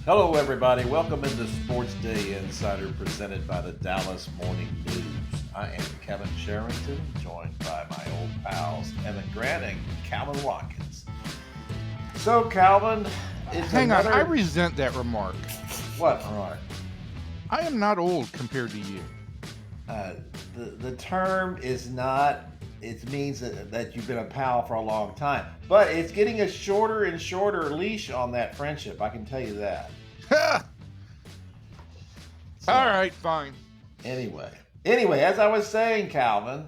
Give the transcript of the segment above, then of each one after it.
Hello, everybody. Welcome into SportsDay Insider presented by the Dallas Morning News. I am Kevin Sherrington, joined by my old pals, Grant and Calvin Watkins. So, Calvin, Hang on, I resent that remark. What remark? I am not old compared to you. The term is not, it means that you've been a pal for a long time. But it's getting a shorter and shorter leash on that friendship, I can tell you that. So, all right, fine. Anyway, as I was saying, Calvin,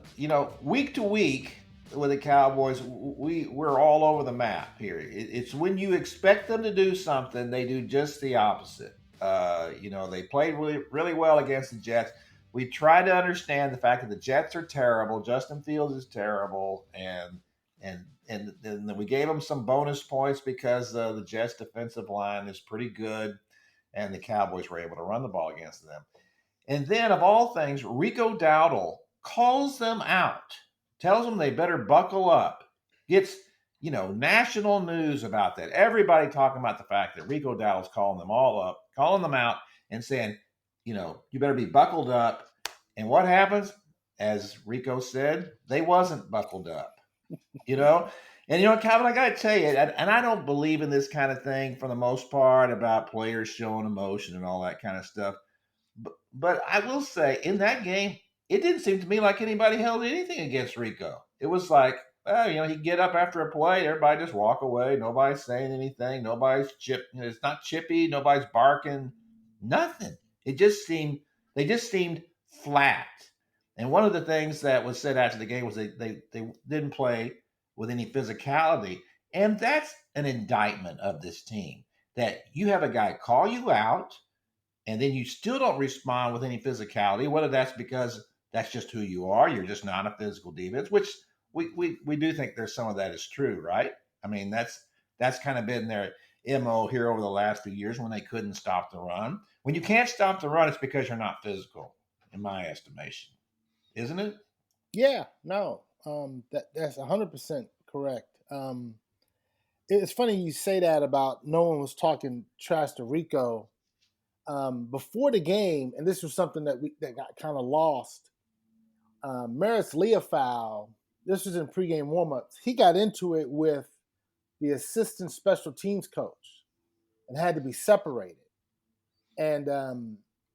week to week with the Cowboys, we're all over the map here. It's when you expect them to do something, they do just the opposite. They played really, really well against the Jets. We try to understand the fact that the Jets are terrible. Justin Fields is terrible, and then we gave them some bonus points because the Jets' defensive line is pretty good, and the Cowboys were able to run the ball against them. And then, of all things, Rico Dowdle calls them out, tells them they better buckle up, gets national news about that. Everybody talking about the fact that Rico Dowdle's calling them all up, calling them out, and saying, you better be buckled up. And what happens? As Rico said, they wasn't buckled up, And, Calvin, I got to tell you, and I don't believe in this kind of thing for the most part about players showing emotion and all that kind of stuff. But I will say, in that game, it didn't seem to me like anybody held anything against Rico. It was like, he'd get up after a play, everybody just walk away. Nobody's saying anything. Nobody's it's not chippy. Nobody's barking. Nothing. They just seemed flat. And one of the things that was said after the game was they didn't play with any physicality. And that's an indictment of this team, that you have a guy call you out, and then you still don't respond with any physicality, whether that's because that's just who you are. You're just not a physical defense, which we do think there's some of that is true, right? I mean, that's kind of been their MO here over the last few years when they couldn't stop the run. When you can't stop the run, it's because you're not physical, in my estimation. Isn't it? Yeah, no, that's 100% correct. It's funny you say that about no one was talking trash to Rico before the game, and this was something that got kind of lost. Maris Leofau, this was in pregame warmups. He got into it with the assistant special teams coach and had to be separated. And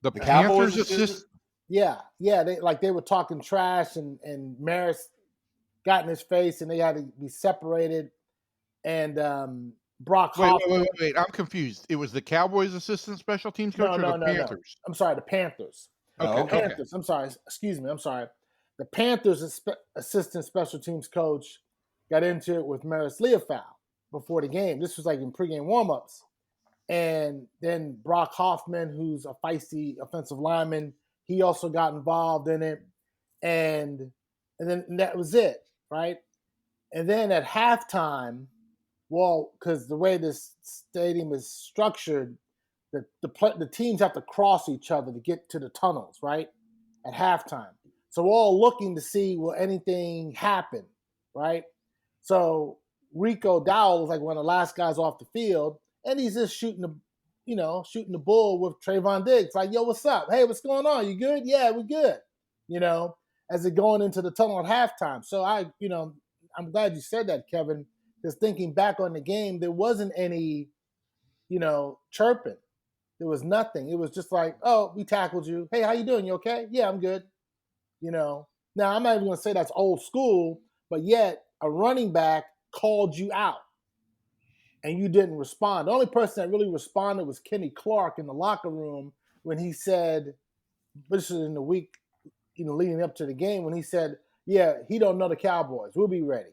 the Panthers assistant. Yeah, they were talking trash, and Maris got in his face, and they had to be separated. And Brock Hoffman. Wait, I'm confused. It was the Cowboys assistant special teams coach or the Panthers? No. I'm sorry, the Panthers. Okay. Panthers. I'm sorry. Excuse me. I'm sorry. The Panthers assistant special teams coach got into it with Maris Leofau before the game. This was like in pregame warmups. And then Brock Hoffman, who's a feisty offensive lineman, he also got involved in it. And then that was it, right? And then at halftime, well, because the way this stadium is structured, the teams have to cross each other to get to the tunnels, right? At halftime. So we're all looking to see will anything happen, right? So Rico Dowdle was like one of the last guys off the field, and he's just shooting the bull with Trayvon Diggs. Like, yo, what's up? Hey, what's going on? You good? Yeah, we're good. As they're going into the tunnel at halftime. So I'm glad you said that, Kevin, because thinking back on the game, there wasn't any, chirping. There was nothing. It was just like, oh, we tackled you. Hey, how you doing? You okay? Yeah, I'm good. Now I'm not even going to say that's old school, but yet a running back called you out and you didn't respond. The only person that really responded was Kenny Clark in the locker room when he said, this is in the week, leading up to the game, when he said, yeah, he don't know the Cowboys. We'll be ready,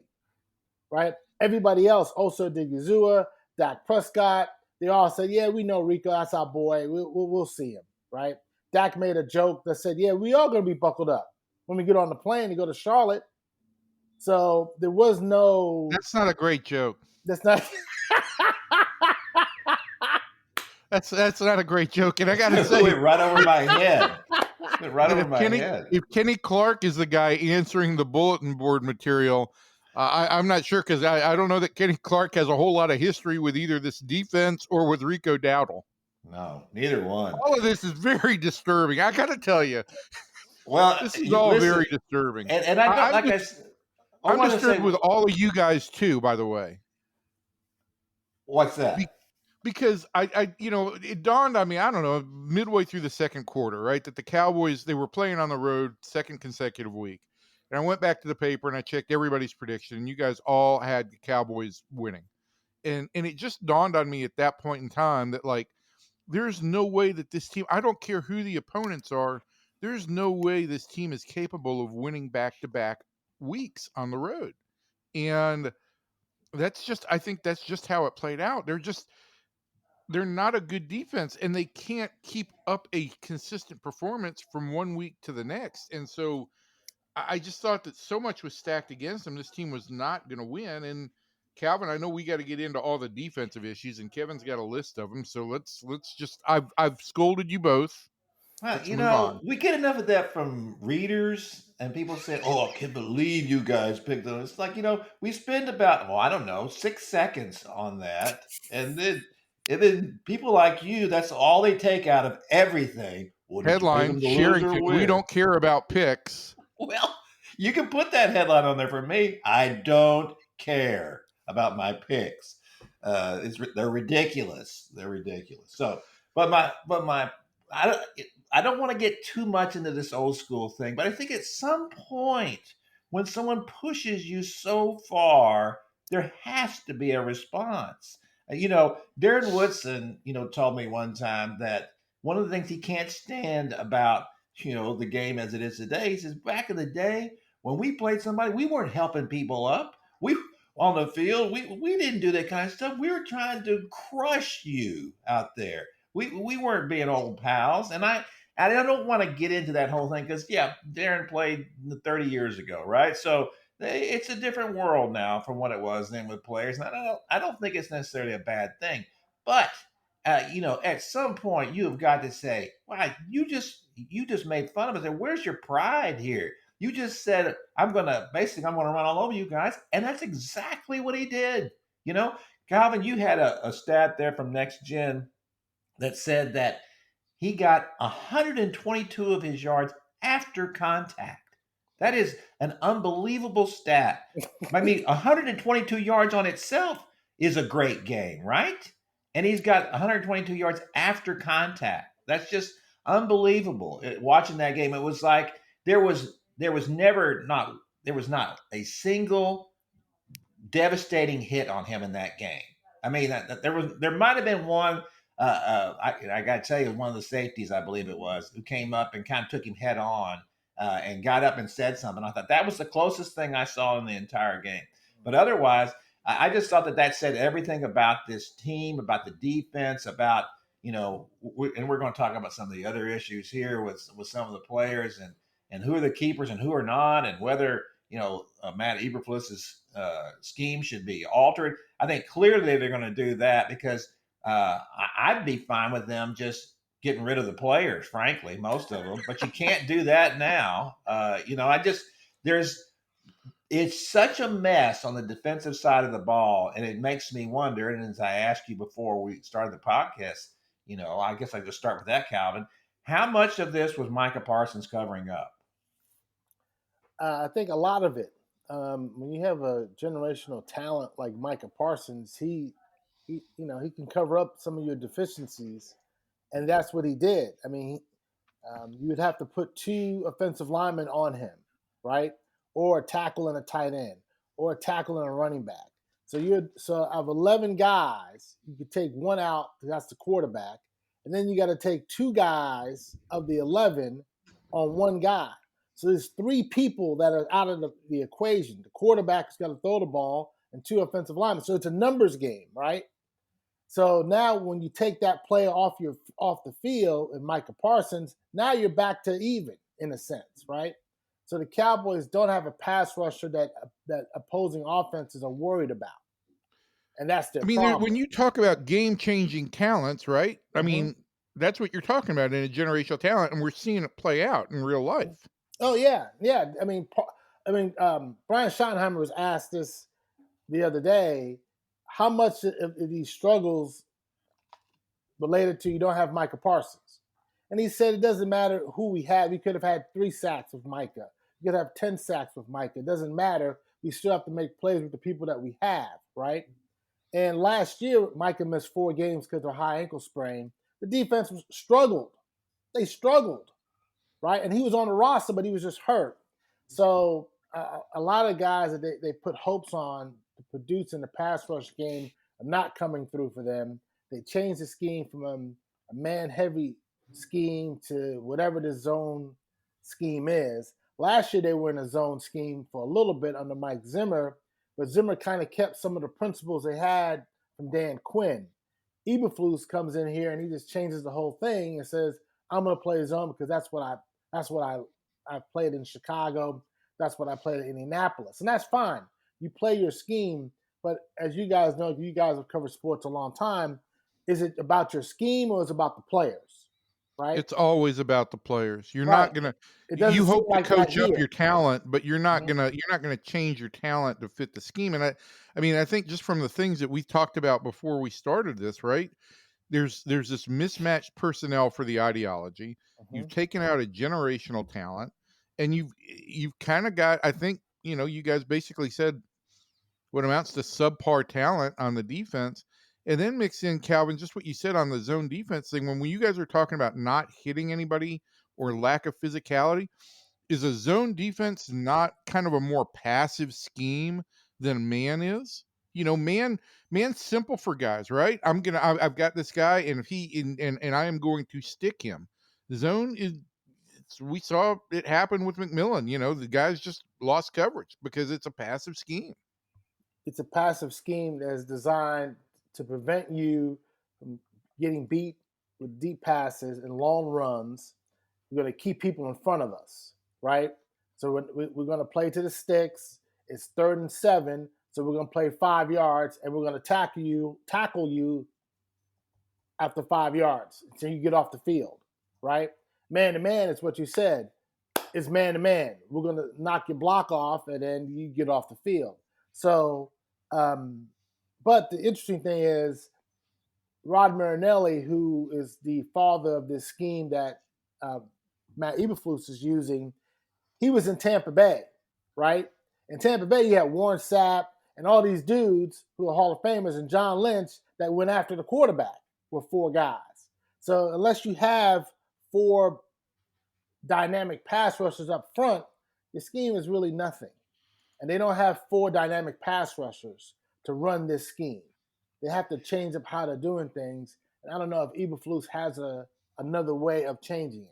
right? Everybody else, Osa Odighizuwa, Dak Prescott, they all said, yeah, we know Rico. That's our boy. We'll see him, right? Dak made a joke that said, yeah, we are going to be buckled up when we get on the plane to go to Charlotte. So there was no... That's not a great joke. That's not... That's not a great joke. And I got to say... It went right over my head. If Kenny Clark is the guy answering the bulletin board material, I'm not sure, because I don't know that Kenny Clark has a whole lot of history with either this defense or with Rico Dowdle. No, neither one. All of this is very disturbing. I got to tell you, Well, this is all listen, very disturbing. and I don't like I I'm want to disturbed say, with all of you guys too, by the way. what's that? Because it dawned on me, I don't know, midway through the second quarter, right, that the Cowboys, they were playing on the road second consecutive week. And I went back to the paper and I checked everybody's prediction, and you guys all had the Cowboys winning. And it just dawned on me at that point in time that, like, there's no way that this team, I don't care who the opponents are, there's no way this team is capable of winning back-to-back weeks on the road. And I think that's just how it played out. They're not a good defense, and they can't keep up a consistent performance from one week to the next. And so I just thought that so much was stacked against them. This team was not going to win. And Calvin, I know we got to get into all the defensive issues, and Kevin's got a list of them. So let's just, I've scolded you both. Well, Let's move on. we get enough of that from readers, and people say, "Oh, I can't believe you guys picked them." It's like, we spend about, I don't know, 6 seconds on that, and then people like you, that's all they take out of everything. Well, did you pick Headline: them to lose or Sherrington, we win? don't care about picks. Well, you can put that headline on there for me. I don't care about my picks. They're ridiculous. They're ridiculous. So, but my, I don't want to get too much into this old school thing, but I think at some point when someone pushes you so far, there has to be a response. Darren Woodson, told me one time that one of the things he can't stand about the game as it is today. He says back in the day when we played somebody, we weren't helping people up. We on the field, we didn't do that kind of stuff. We were trying to crush you out there. We weren't being old pals. And I don't want to get into that whole thing because Darren played 30 years ago, right? So it's a different world now from what it was then with players. And I don't think it's necessarily a bad thing, but at some point you have got to say, "Wow, you just made fun of us. And where's your pride here? You just said I'm gonna run all over you guys," and that's exactly what he did. Calvin, you had a stat there from Next Gen that said that he got 122 of his yards after contact. That is an unbelievable stat. I mean, 122 yards on itself is a great game, right? And he's got 122 yards after contact. That's just unbelievable. Watching that game, it was like there was not a single devastating hit on him in that game. I mean, there might have been one. I got to tell you, one of the safeties, I believe it was, who came up and kind of took him head on and got up and said something. I thought that was the closest thing I saw in the entire game. But otherwise, I just thought that said everything about this team, about the defense, about and we're going to talk about some of the other issues here with some of the players and who are the keepers and who are not, and whether Matt Eberflus's scheme should be altered. I think clearly they're going to do that because I'd be fine with them just getting rid of the players, frankly, most of them. But you can't do that now. It's such a mess on the defensive side of the ball, and it makes me wonder. And as I asked you before we started the podcast, I guess I just start with that, Calvin. How much of this was Micah Parsons covering up? I think a lot of it. When you have a generational talent like Micah Parsons, he can cover up some of your deficiencies, and that's what he did. I mean, you would have to put 2 offensive linemen on him, right, or a tackle and a tight end, or a tackle and a running back. So out of 11 guys, you could take 1 out because that's the quarterback, and then you got to take 2 guys of the 11 on 1 guy. So there's 3 people that are out of the equation. The quarterback's got to throw the ball and 2 offensive linemen. So it's a numbers game, right? So now when you take that player off the field and Micah Parsons, now you're back to even in a sense, right? So the Cowboys don't have a pass rusher that opposing offenses are worried about. And that's their problem. When you talk about game-changing talents, right? Mm-hmm. I mean, that's what you're talking about in a generational talent, and we're seeing it play out in real life. Oh yeah. I mean, Brian Schottenheimer was asked this the other day: how much of these struggles related to you don't have Micah Parsons. And he said it doesn't matter who we had. We could have had 3 sacks with Micah. We could have 10 sacks with Micah. It doesn't matter. We still have to make plays with the people that we have, right? And last year, Micah missed 4 games because of a high ankle sprain. The defense struggled. They struggled, right? And he was on the roster, but he was just hurt. So a lot of guys that they put hopes on to produce in the pass rush game are not coming through for them. They changed the scheme from a man-heavy scheme to whatever the zone scheme is. Last year, they were in a zone scheme for a little bit under Mike Zimmer, but Zimmer kind of kept some of the principles they had from Dan Quinn. Eberflus comes in here and he just changes the whole thing and says, "I'm going to play zone because that's what I played in Chicago. That's what I played in Indianapolis." And that's fine. You play your scheme, but as you guys know, you guys have covered sports a long time, is it about your scheme or is it about the players? Right? It's always about the players. You're Right. not gonna. It doesn't You seem hope to like that coach up here. your talent, but you're not Mhm. gonna change your talent to fit the scheme. And I mean, I think just from the things that we talked about before we started this, right? There's this mismatched personnel for the ideology. You've Mhm. taken out a generational talent, and you've kind of got. I think you guys basically said what amounts to subpar talent on the defense. And then mix in, Calvin, just what you said on the zone defense thing. When you guys are talking about not hitting anybody or lack of physicality, is a zone defense not kind of a more passive scheme than man is? Man's simple for guys, right? I've got this guy, and if and I am going to stick him. Zone is, we saw it happen with McMillan. The guys just lost coverage because it's a passive scheme. It's a passive scheme that is designed to prevent you from getting beat with deep passes and long runs. We're going to keep people in front of us, right? So we're going to play to the sticks. It's 3rd and 7, so we're going to play 5 yards, and we're going to tackle you after 5 yards until you get off the field, right? Man to man is what you said. It's man to man. We're going to knock your block off, and then you get off the field. So, but the interesting thing is Rod Marinelli, who is the father of this scheme that Matt Eberflus is using, he was in Tampa Bay, right? In Tampa Bay, you had Warren Sapp and all these dudes who are Hall of Famers and John Lynch that went after the quarterback with 4 guys. So unless you have 4 dynamic pass rushers up front, your scheme is really nothing. And they don't have 4 dynamic pass rushers to run this scheme. They have to change up how they're doing things. And I don't know if Eberflus has another way of changing it.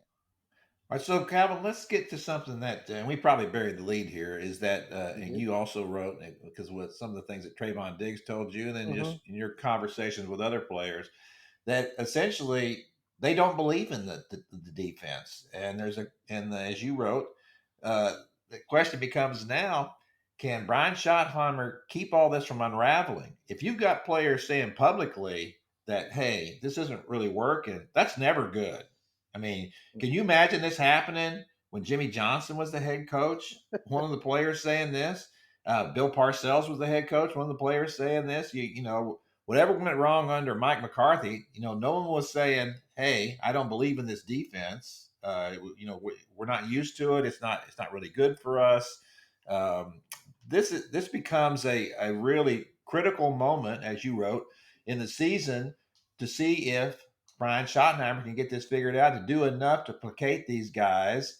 All right, so Calvin, let's get to something that, and we probably buried the lead here, is that, and you also wrote, because with some of the things that Trayvon Diggs told you, and then just in your conversations with other players, that essentially they don't believe in the defense. And as you wrote, the question becomes now, can Brian Schottenheimer keep all this from unraveling? If you've got players saying publicly that, hey, this isn't really working, that's never good. I mean, can you imagine this happening when Jimmy Johnson was the head coach? One of the players saying this. Bill Parcells was the head coach. One of the players saying this. Whatever went wrong under Mike McCarthy, no one was saying, "Hey, I don't believe in this defense. We're not used to it. It's not really good for us." This becomes a really critical moment, as you wrote, in the season to see if Brian Schottenheimer can get this figured out to do enough to placate these guys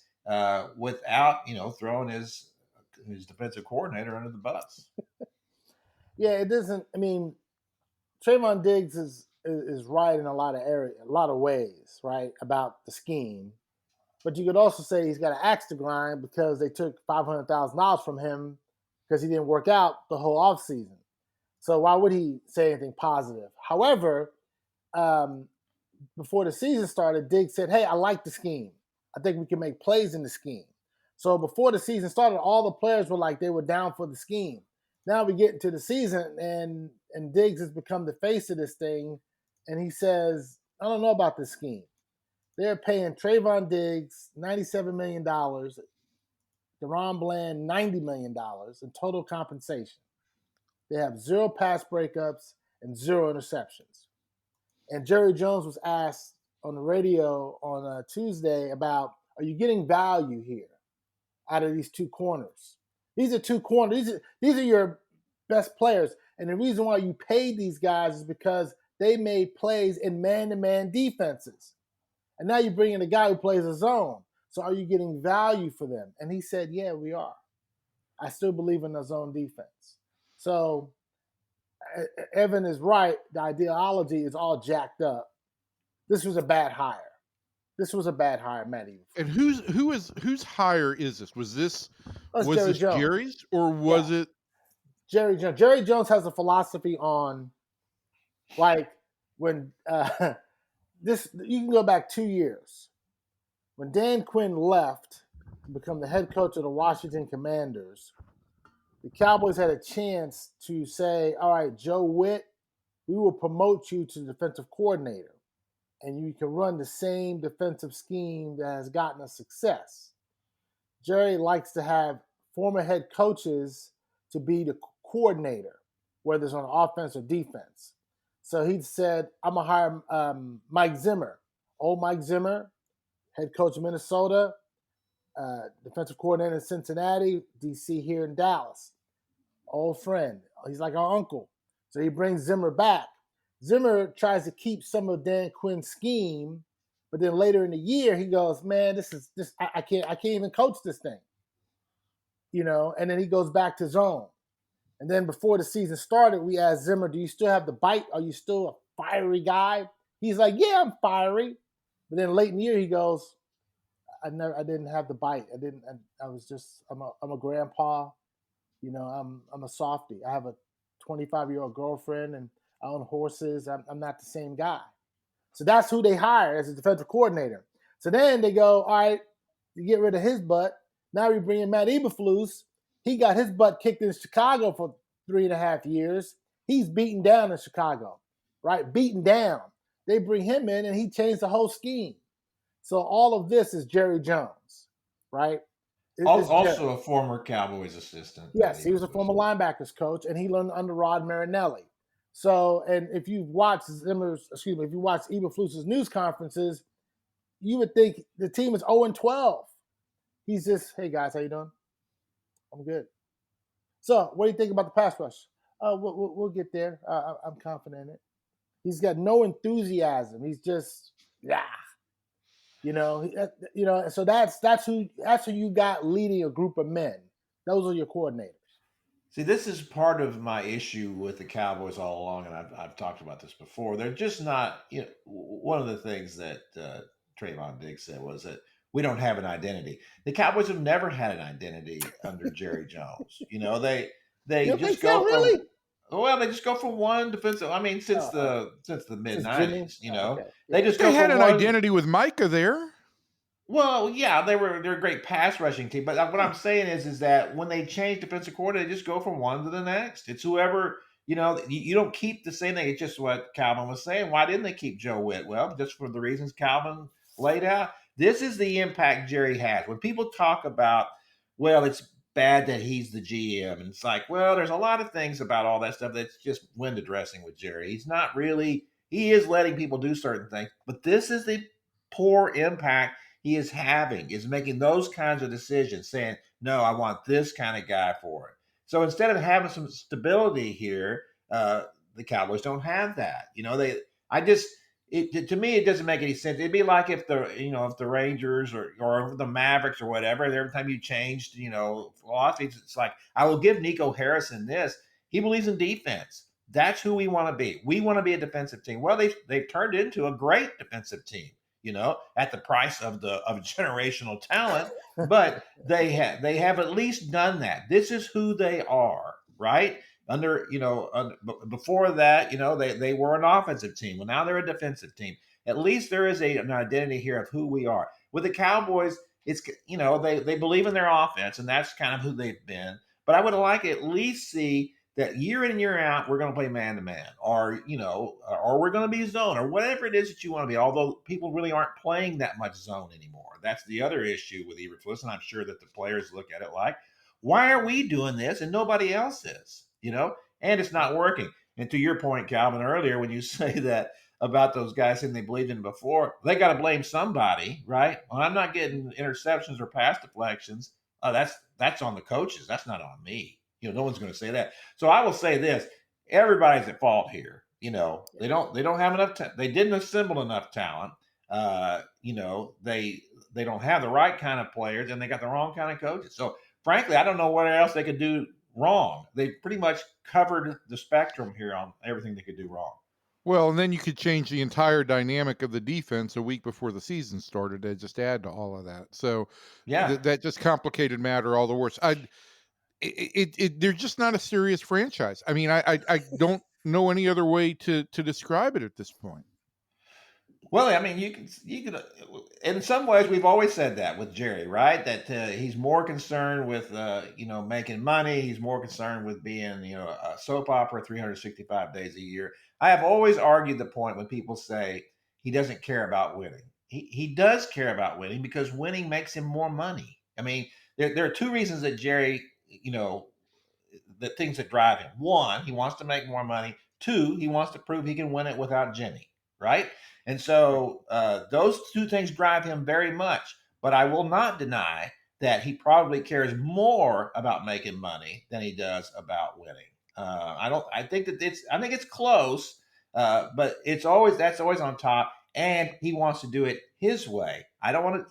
without throwing his defensive coordinator under the bus. Yeah, it doesn't. I mean, Trayvon Diggs is right in a lot of ways, right, about the scheme. But you could also say he's got an axe to grind because they took $500,000 from him because he didn't work out the whole offseason. So why would he say anything positive? However, before the season started, Diggs said, "Hey, I like the scheme. I think we can make plays in the scheme." So before the season started, all the players were like they were down for the scheme. Now we get into the season, and Diggs has become the face of this thing, and he says, "I don't know about this scheme." They're paying Trayvon Diggs $97 million, DeRon Bland $90 million in total compensation. They have 0 pass breakups and 0 interceptions. And Jerry Jones was asked on the radio on Tuesday about, are you getting value here out of these two corners? These are two corners. These are your best players. And the reason why you paid these guys is because they made plays in man-to-man defenses. And now you bring in a guy who plays a zone. So are you getting value for them? And he said, yeah, we are. I still believe in the zone defense. So Evan is right. The ideology is all jacked up. This was a bad hire. Matt Eberflus. And whose hire is this? Was this Jerry Jones. Jerry's, or was it Jerry Jones? Jerry Jones has a philosophy on, like, when this, you can go back 2 years. When Dan Quinn left to become the head coach of the Washington Commanders, the Cowboys had a chance to say, all right, Joe Witt, we will promote you to defensive coordinator, and you can run the same defensive scheme that has gotten us success. Jerry likes to have former head coaches to be the coordinator, whether it's on offense or defense. So he said, I'm going to hire Mike Zimmer. Old Mike Zimmer, head coach of Minnesota, defensive coordinator in Cincinnati, DC here in Dallas. Old friend. He's like our uncle. So he brings Zimmer back. Zimmer tries to keep some of Dan Quinn's scheme, but then later in the year he goes, man, I can't even coach this thing. And then he goes back to zone. And then before the season started, we asked Zimmer, do you still have the bite? Are you still a fiery guy? He's like, yeah, I'm fiery. But then late in the year he goes, I didn't have the bite. I'm a grandpa. I'm a softie. I have a 25-year-old girlfriend and I own horses. I'm not the same guy. So that's who they hire as a defensive coordinator. So then they go, all right, you get rid of his butt. Now we bring in Matt Eberflus. He got his butt kicked in Chicago for 3.5 years. He's beaten down in Chicago, right? Beaten down. They bring him in and he changed the whole scheme. So all of this is Jerry Jones, right? Also a former Cowboys assistant. Yes, he was a former linebackers coach, and he learned under Rod Marinelli. So, and if you watch Eberflus's news conferences, you would think the team is 0-12. He's just, hey guys, how you doing? I'm good. So, what do you think about the pass rush? We'll get there. I'm confident in it. He's got no enthusiasm. He's just, So that's who you got leading a group of men. Those are your coordinators. See, this is part of my issue with the Cowboys all along, and I've talked about this before. They're just not. One of the things that Trayvon Diggs said was that we don't have an identity. The Cowboys have never had an identity under Jerry Jones. They just go really. Well, they just go from one defensive. I mean, since the mid-90s, okay. They just they go had from an one identity with Micah there? Well, yeah, they're a great pass rushing team. But what I'm saying is that when they change defensive coordinator, they just go from one to the next. It's whoever, you don't keep the same thing. It's just what Calvin was saying. Why didn't they keep Joe Witt? Well, just for the reasons Calvin laid out. This is the impact Jerry has. When people talk about, well, it's bad that he's the GM, and it's like, well, there's a lot of things about all that stuff that's just window dressing with Jerry. He is letting people do certain things, but this is the poor impact he is making those kinds of decisions, saying, no, I want this kind of guy for it. So instead of having some stability here, the Cowboys don't have that. To me, it doesn't make any sense. It'd be like if the Rangers or the Mavericks or whatever, every time you changed, philosophies, it's like, I will give Nico Harrison this. He believes in defense. That's who we want to be. We want to be a defensive team. Well, they've turned into a great defensive team, at the price of generational talent, but they have at least done that. This is who they are, right? Before that, they were an offensive team. Well, now they're a defensive team. At least there is an identity here of who we are. With the Cowboys, it's, they believe in their offense, and that's kind of who they've been. But I would like to at least see that year in and year out, we're going to play man-to-man, or we're going to be zone, or whatever it is that you want to be, although people really aren't playing that much zone anymore. That's the other issue with Eberflus, and I'm sure that the players look at it like, why are we doing this and nobody else is? And it's not working. And to your point, Calvin, earlier, when you say that about those guys and they believed in before. They got to blame somebody, right? When I'm not getting interceptions or pass deflections, that's on the coaches. That's not on me. No one's going to say that. So I will say this: everybody's at fault here. They don't have enough. They didn't assemble enough talent. They don't have the right kind of players, and they got the wrong kind of coaches. So frankly, I don't know what else they could do wrong. They pretty much covered the spectrum here on everything they could do wrong. Well, and then you could change the entire dynamic of the defense a week before the season started to just add to all of that. So yeah, that just complicated matter all the worse. They're just not a serious franchise. I mean, I don't know any other way to describe it at this point. Well, I mean, you can. In some ways, we've always said that with Jerry, right? That he's more concerned with, making money. He's more concerned with being, a soap opera 365 days a year. I have always argued the point when people say he doesn't care about winning. He does care about winning because winning makes him more money. I mean, there are two reasons that Jerry, the things that drive him. One, he wants to make more money. Two, he wants to prove he can win it without Jimmy, right? And so those two things drive him very much. But I will not deny that he probably cares more about making money than he does about winning. I think it's close, but that's always on top. And he wants to do it his way.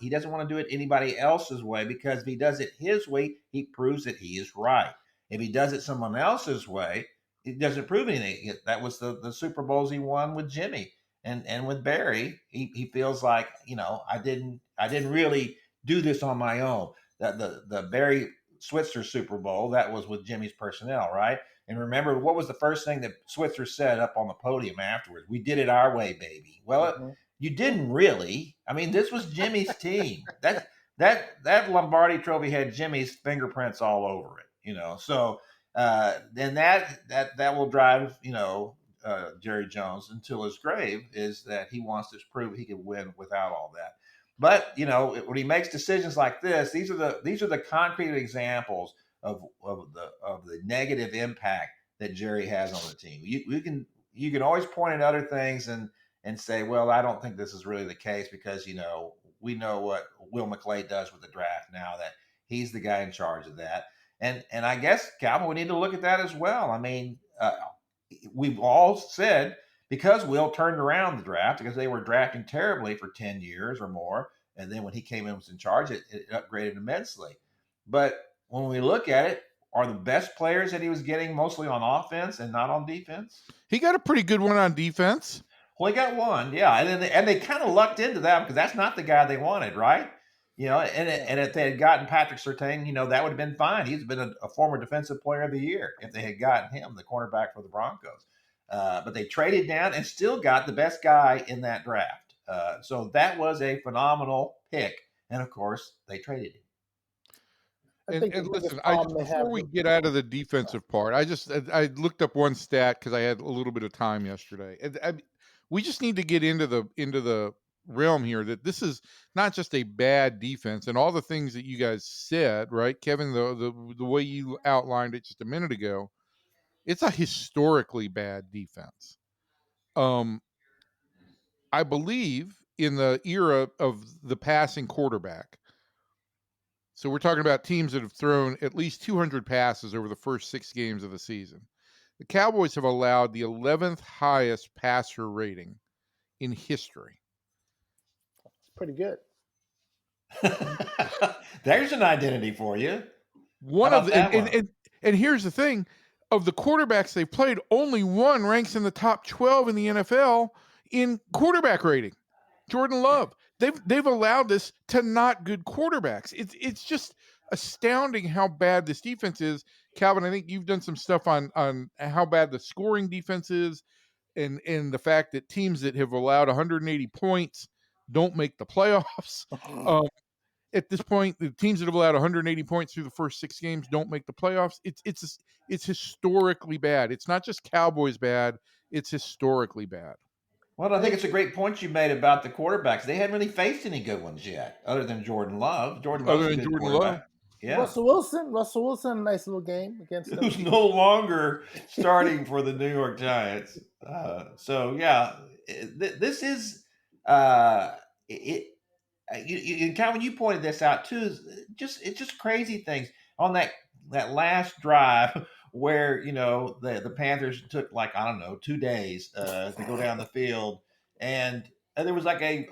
He doesn't want to do it anybody else's way, because if he does it his way, he proves that he is right. If he does it someone else's way, it doesn't prove anything. That was the Super Bowls he won with Jimmy. And with Barry, he feels like, I didn't really do this on my own. The Barry Switzer Super Bowl, that was with Jimmy's personnel, right? And remember, what was the first thing that Switzer said up on the podium afterwards? We did it our way, baby. Well, you didn't really. I mean, this was Jimmy's team. That Lombardi Trophy had Jimmy's fingerprints all over it. So then that will drive Jerry Jones until his grave, is that he wants to prove he can win without all that. But when he makes decisions like this, these are the concrete examples of the negative impact that Jerry has on the team. You can always point at other things and say, well, I don't think this is really the case, because we know what Will McClay does with the draft now, that he's the guy in charge of that. And I guess, Calvin, we need to look at that as well. I mean, we've all said, because Will turned around the draft, because they were drafting terribly for 10 years or more, and then when he came in and was in charge, it upgraded immensely. But when we look at it, are the best players that he was getting mostly on offense and not on defense? He got a pretty good one on defense. Well, he got one, yeah, and they kind of lucked into that, because that's not the guy they wanted, right? And if they had gotten Patrick Surtain, that would have been fine. He's been a former defensive player of the year if they had gotten him, the cornerback for the Broncos. But they traded down and still got the best guy in that draft. So that was a phenomenal pick. And, of course, they traded him. And listen, before we get out of the defensive part, I looked up one stat because I had a little bit of time yesterday. We just need to get into the realm here that this is not just a bad defense, and all the things that you guys said, right, Kevin, the way you outlined it just a minute ago, it's a historically bad defense. I believe in the era of the passing quarterback, so we're talking about teams that have thrown at least 200 passes over the first 6 games of the season. The Cowboys have allowed the 11th highest passer rating in history. Pretty good. There's an identity for you. And here's the thing: of the quarterbacks they've played, only one ranks in the top 12 in the NFL in quarterback rating. Jordan Love. They've allowed this to not good quarterbacks. It's just astounding how bad this defense is. Calvin, I think you've done some stuff on how bad the scoring defense is, and the fact that teams that have allowed 180 points don't make the playoffs. At this point, the teams that have allowed 180 points through the first 6 games don't make the playoffs. It's historically bad. It's not just Cowboys bad. It's historically bad. Well, I think it's a great point you made about the quarterbacks. They haven't really faced any good ones yet, other than Jordan Love. Jordan Love's a good quarterback. Yeah. Russell Wilson, a nice little game against them. Who's no longer starting for the New York Giants. So, yeah, this is it. And Calvin, you pointed this out too. It's just crazy things on that last drive where the Panthers took, like, I don't know, 2 days to go down the field, and there was like a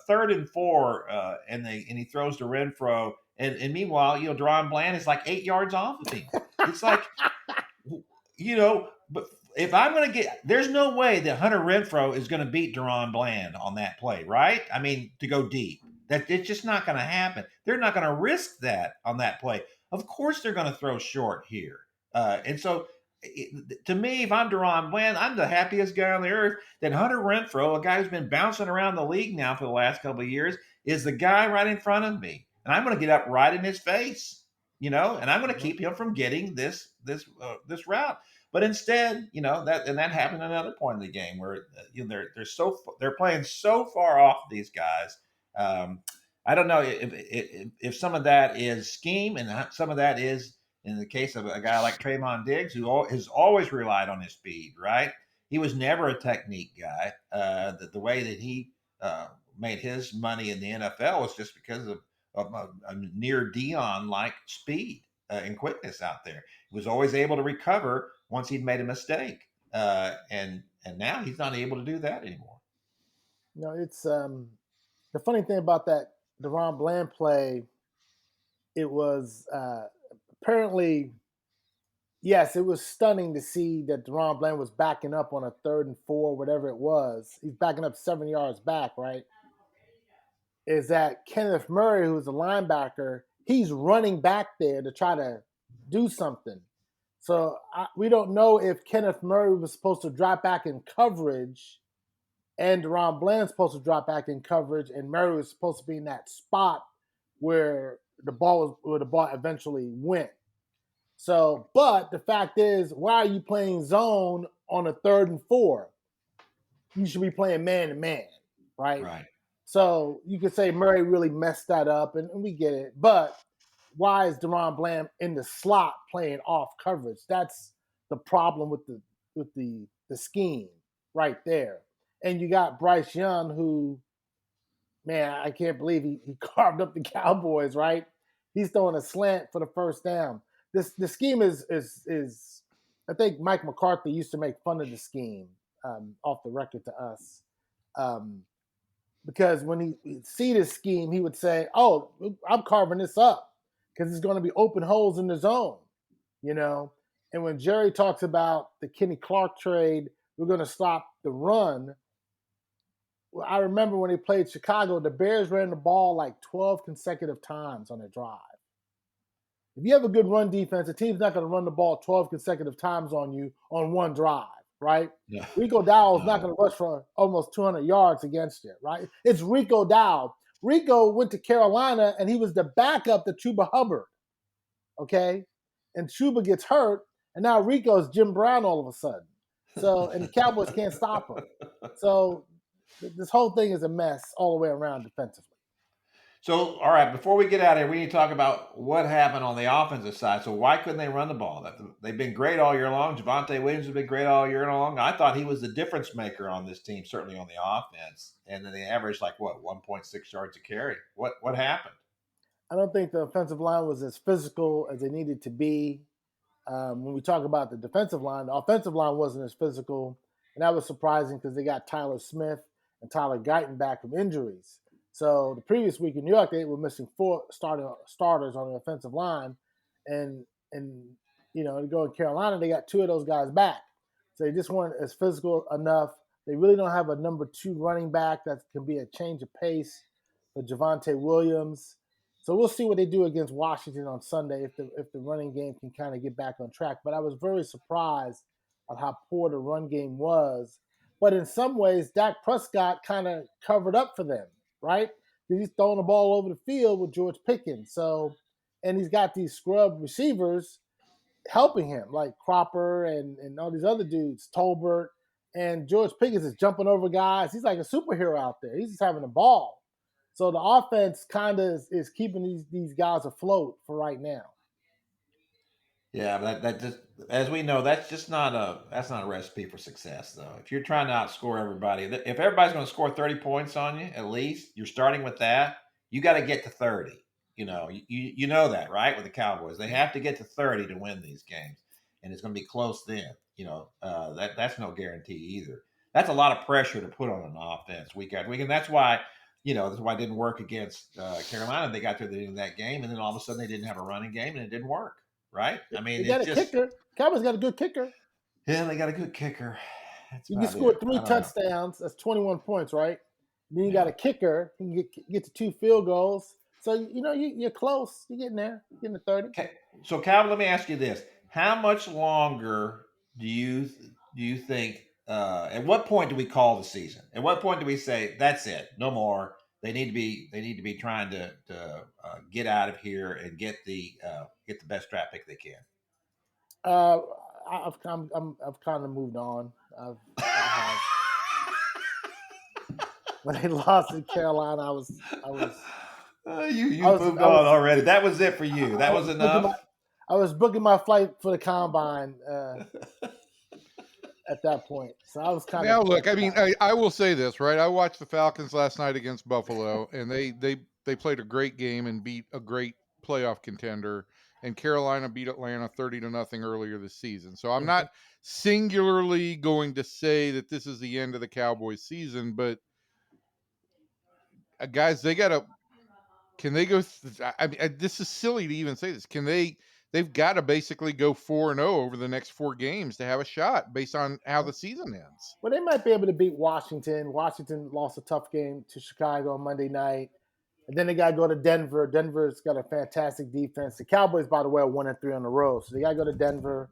3rd and 4, and he throws to Renfro, and meanwhile, Deron Bland is like 8 yards off of him. It's like, but if I'm going to there's no way that Hunter Renfro is going to beat Deron Bland on that play, right? I mean, to go deep. That it's just not going to happen. They're not going to risk that on that play. Of course, they're going to throw short here. And so, to me, if I'm Deron Bland, I'm the happiest guy on the earth that Hunter Renfro, a guy who's been bouncing around the league now for the last couple of years, is the guy right in front of me. And I'm going to get up right in his face, and I'm going to keep him from getting this route. But instead, that happened at another point in the game where they're playing so far off these guys. I don't know if some of that is scheme and some of that is, in the case of a guy like Trayvon Diggs, who has always relied on his speed. Right? He was never a technique guy. The way that he made his money in the NFL was just because of a near Dion like speed and quickness out there. He was always able to recover once he'd made a mistake, and now he's not able to do that anymore. It's the funny thing about that Deron Bland play. It was apparently, yes, it was stunning to see that Deron Bland was backing up on a 3rd and 4, whatever it was. He's backing up 7 yards back, right? Is that Kenneth Murray, who's a linebacker, he's running back there to try to do something. So we don't know if Kenneth Murray was supposed to drop back in coverage and Deron Bland's supposed to drop back in coverage, and Murray was supposed to be in that spot where the ball eventually went. So, but the fact is, why are you playing zone on a 3rd and 4? You should be playing man to man, right? Right. So you could say Murray really messed that up, and we get it. But why is Deron Bland in the slot playing off coverage? That's the problem with the scheme right there. And you got Bryce Young, who, man, I can't believe he carved up the Cowboys, right? He's throwing a slant for the first down. The scheme is I think Mike McCarthy used to make fun of the scheme off the record to us. Because when he'd see this scheme, he would say, "Oh, I'm carving this up because it's going to be open holes in the zone," And when Jerry talks about the Kenny Clark trade, we're going to stop the run. Well, I remember when he played Chicago, the Bears ran the ball like 12 consecutive times on a drive. If you have a good run defense, the team's not going to run the ball 12 consecutive times on you on one drive, right? Yeah. Rico Dowdle is not going to rush for almost 200 yards against it, right? It's Rico Dowdle. Rico went to Carolina, and he was the backup to Chuba Hubbard, okay? And Chuba gets hurt, and now Rico's Jim Brown all of a sudden. So, and the Cowboys can't stop him. So this whole thing is a mess all the way around defensively. So, all right, before we get out of here, we need to talk about what happened on the offensive side. So why couldn't they run the ball? They've been great all year long. Javonte Williams has been great all year long. I thought he was the difference maker on this team, certainly on the offense. And then they averaged 1.6 yards a carry. What happened? I don't think the offensive line was as physical as they needed to be. When we talk about the defensive line, the offensive line wasn't as physical. And that was surprising because they got Tyler Smith and Tyler Guyton back from injuries. So the previous week in New York, they were missing 4 starters on the offensive line. And to go in Carolina, they got 2 of those guys back. So they just weren't as physical enough. They really don't have a number 2 running back that can be a change of pace for Javonte Williams. So we'll see what they do against Washington on Sunday if the running game can kind of get back on track. But I was very surprised at how poor the run game was. But in some ways, Dak Prescott kind of covered up for them, right? He's throwing the ball over the field with George Pickens. So, and he's got these scrub receivers helping him, like Cropper and all these other dudes, Tolbert. And George Pickens is jumping over guys. He's like a superhero out there. He's just having a ball. So the offense kind of is keeping these guys afloat for right now. Yeah, but that just, as we know, that's just not a recipe for success, though. If you're trying to outscore everybody, if everybody's going to score 30 points on you, at least you're starting with that. You got to get to 30. You know that, right? With the Cowboys, they have to get to 30 to win these games, and it's going to be close then. That's no guarantee either. That's a lot of pressure to put on an offense week after week, and that's why it didn't work against Carolina. They got to the end of that game, and then all of a sudden they didn't have a running game, and it didn't work. Right? I mean, They got it's a just, kicker. Cowboys got a good kicker. yeah, they got a good kicker. That's You can about score it. 3 I don't know. touchdowns. That's 21 points, right? Then you got Yeah. a kicker. You can get to 2 field goals. So you're close. You're getting there. You're getting to 30. Okay. So, Calvin, let me ask you this: how much longer do you think? At what point do we call the season? At what point do we say that's it, no more? They need to be trying to get out of here and get the best draft pick they can. Uh, I've kind of moved on. I have. When they lost in Carolina, I You've was moved I on was already. That was it for you. I That was was booking my enough. I was booking my flight for the combine at that point. So I was kind of Now, look, I checked mean, out. I will say this, right? I watched the Falcons last night against Buffalo, and they played a great game and beat a great playoff contender. And Carolina beat Atlanta 30-0 earlier this season. So I'm Mhm. not singularly going to say that this is the end of the Cowboys season, but guys, they got to. Can they go? I mean, this is silly to even say this. Can they? They've got to basically go 4-0 over the next 4 games to have a shot based on how the season ends. Well, they might be able to beat Washington. Washington lost a tough game to Chicago on Monday night. And then they got to go to Denver. Denver's got a fantastic defense. The Cowboys, by the way, are 1-3 on the road. So they got to go to Denver.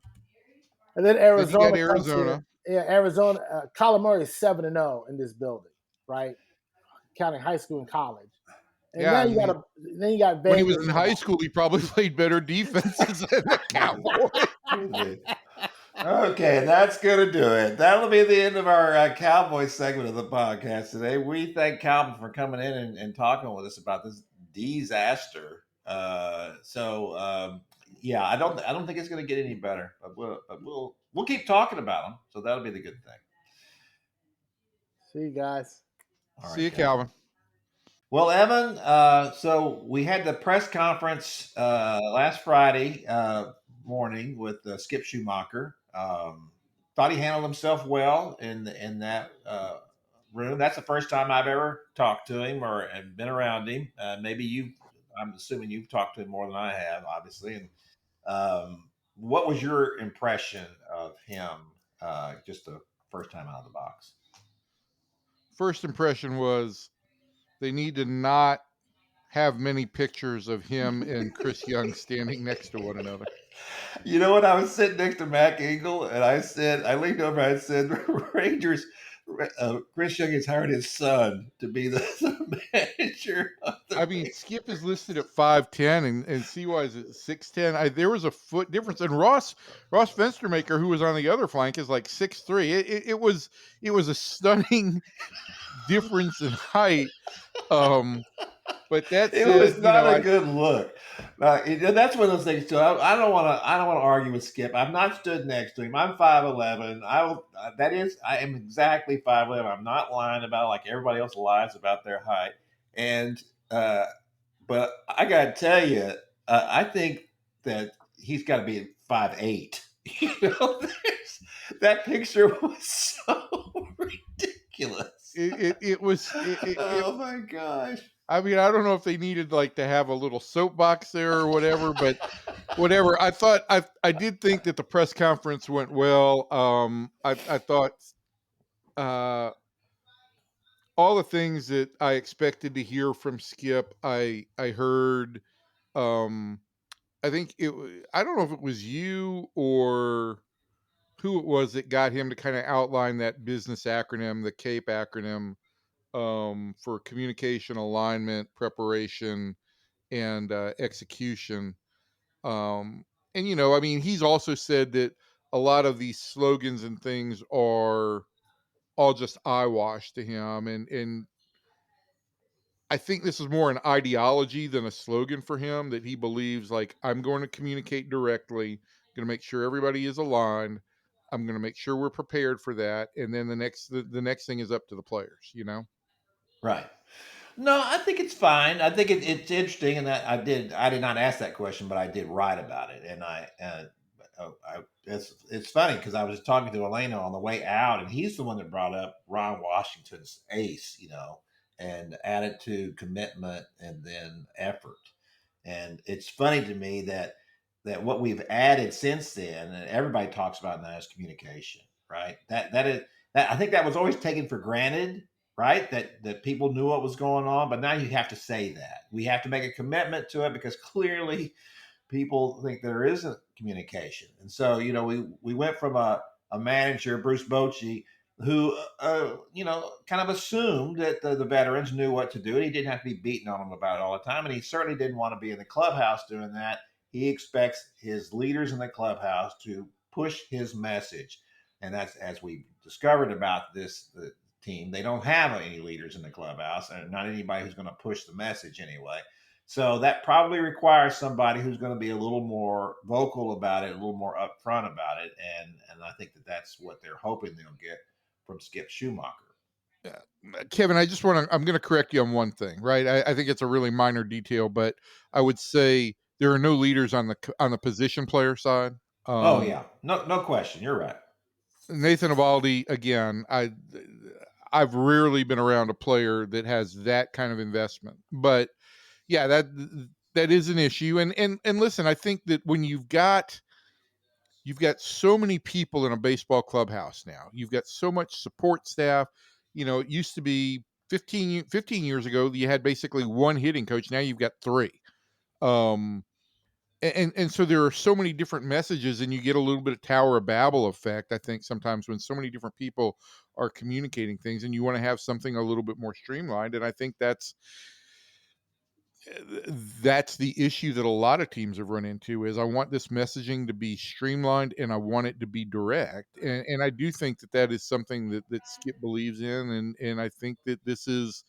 And then Then you got Arizona comes here. Arizona. Yeah, Arizona. Kyler Murray is 7-0 in this building, right? Counting high school and college. And Yeah, now I mean, then you got when he was Vegas in and high school, he probably played better defenses than the Cowboys. Okay, that's going to do it. That'll be the end of our Cowboys segment of the podcast today. We thank Calvin for coming in and talking with us about this disaster. Yeah, I don't think it's going to get any better, but we'll keep talking about them. So that'll be the good thing. See you guys. All See right, you, Calvin. Calvin. Well, Evan, so we had the press conference last Friday morning with Skip Schumaker. Thought he handled himself well in that room. That's the first time I've ever talked to him or and been around him. I'm assuming you've talked to him more than I have, obviously. And what was your impression of him just the first time out of the box? First impression was they need to not have many pictures of him and Chris Young standing next to one another. You know what? I was sitting next to Mac Engel, and I leaned over and I said, Rangers, Chris Young has hired his son to be the manager of the I mean, Skip is listed at 5'10", and CY is at 6'10". There was a foot difference, and Ross Fenstermaker, who was on the other flank, is like 6'3". It was a stunning difference in height. But that It said, was not a good look. That's one of those things too. I don't want to. I don't want to argue with Skip. I've not stood next to him. I'm 5'11". I am exactly 5'11". I'm not lying about it like everybody else lies about their height. And but I got to tell you, I think that he's got to be 5'8". That picture was so ridiculous. it was. Oh my gosh. I mean, I don't know if they needed like to have a little soapbox there or whatever, but whatever. I did think that the press conference went well. I thought all the things that I expected to hear from Skip, I heard. Um, I think I don't know if it was you or who it was that got him to kind of outline that business acronym, the CAPE acronym, for communication, alignment, preparation, and execution. Um, and I mean, he's also said that a lot of these slogans and things are all just eyewash to him, and I think this is more an ideology than a slogan for him, that he believes like, I'm going to communicate directly, going to make sure everybody is aligned. I'm going to make sure we're prepared for that. And then the next thing is up to the players, Right. No, I think it's fine. I think it's interesting, and that I did not ask that question, but I did write about it, and it's funny because I was talking to Elena on the way out, and he's the one that brought up Ron Washington's ace, and attitude, commitment, and then effort. And it's funny to me that what we've added since then, and everybody talks about now, is communication, right? That I think that was always taken for granted, right? That people knew what was going on, but now you have to say that. We have to make a commitment to it because clearly people think there isn't communication. And so, we went from a manager, Bruce Bochy, who, kind of assumed that the veterans knew what to do, and he didn't have to be beaten on them about it all the time. And he certainly didn't want to be in the clubhouse doing that. He expects his leaders in the clubhouse to push his message. And that's, as we discovered about the team, they don't have any leaders in the clubhouse, and not anybody who's going to push the message anyway. So that probably requires somebody who's going to be a little more vocal about it, a little more upfront about it, and I think that's what they're hoping they'll get from Skip Schumaker. Yeah. Kevin, I'm going to correct you on one thing, right? I think it's a really minor detail, but I would say there are no leaders on the position player side. Oh yeah, no question, you're right. Nathan Eovaldi, again, I've rarely been around a player that has that kind of investment, but yeah, that is an issue. And listen, I think that when you've got so many people in a baseball clubhouse now, you've got so much support staff. It used to be 15 years ago, you had basically one hitting coach. Now you've got three. And so there are so many different messages, and you get a little bit of Tower of Babel effect, I think, sometimes when so many different people are communicating things, and you want to have something a little bit more streamlined. And I think that's the issue that a lot of teams have run into is I want this messaging to be streamlined and I want it to be direct. And I do think that is something that Skip believes in. And I think that this is,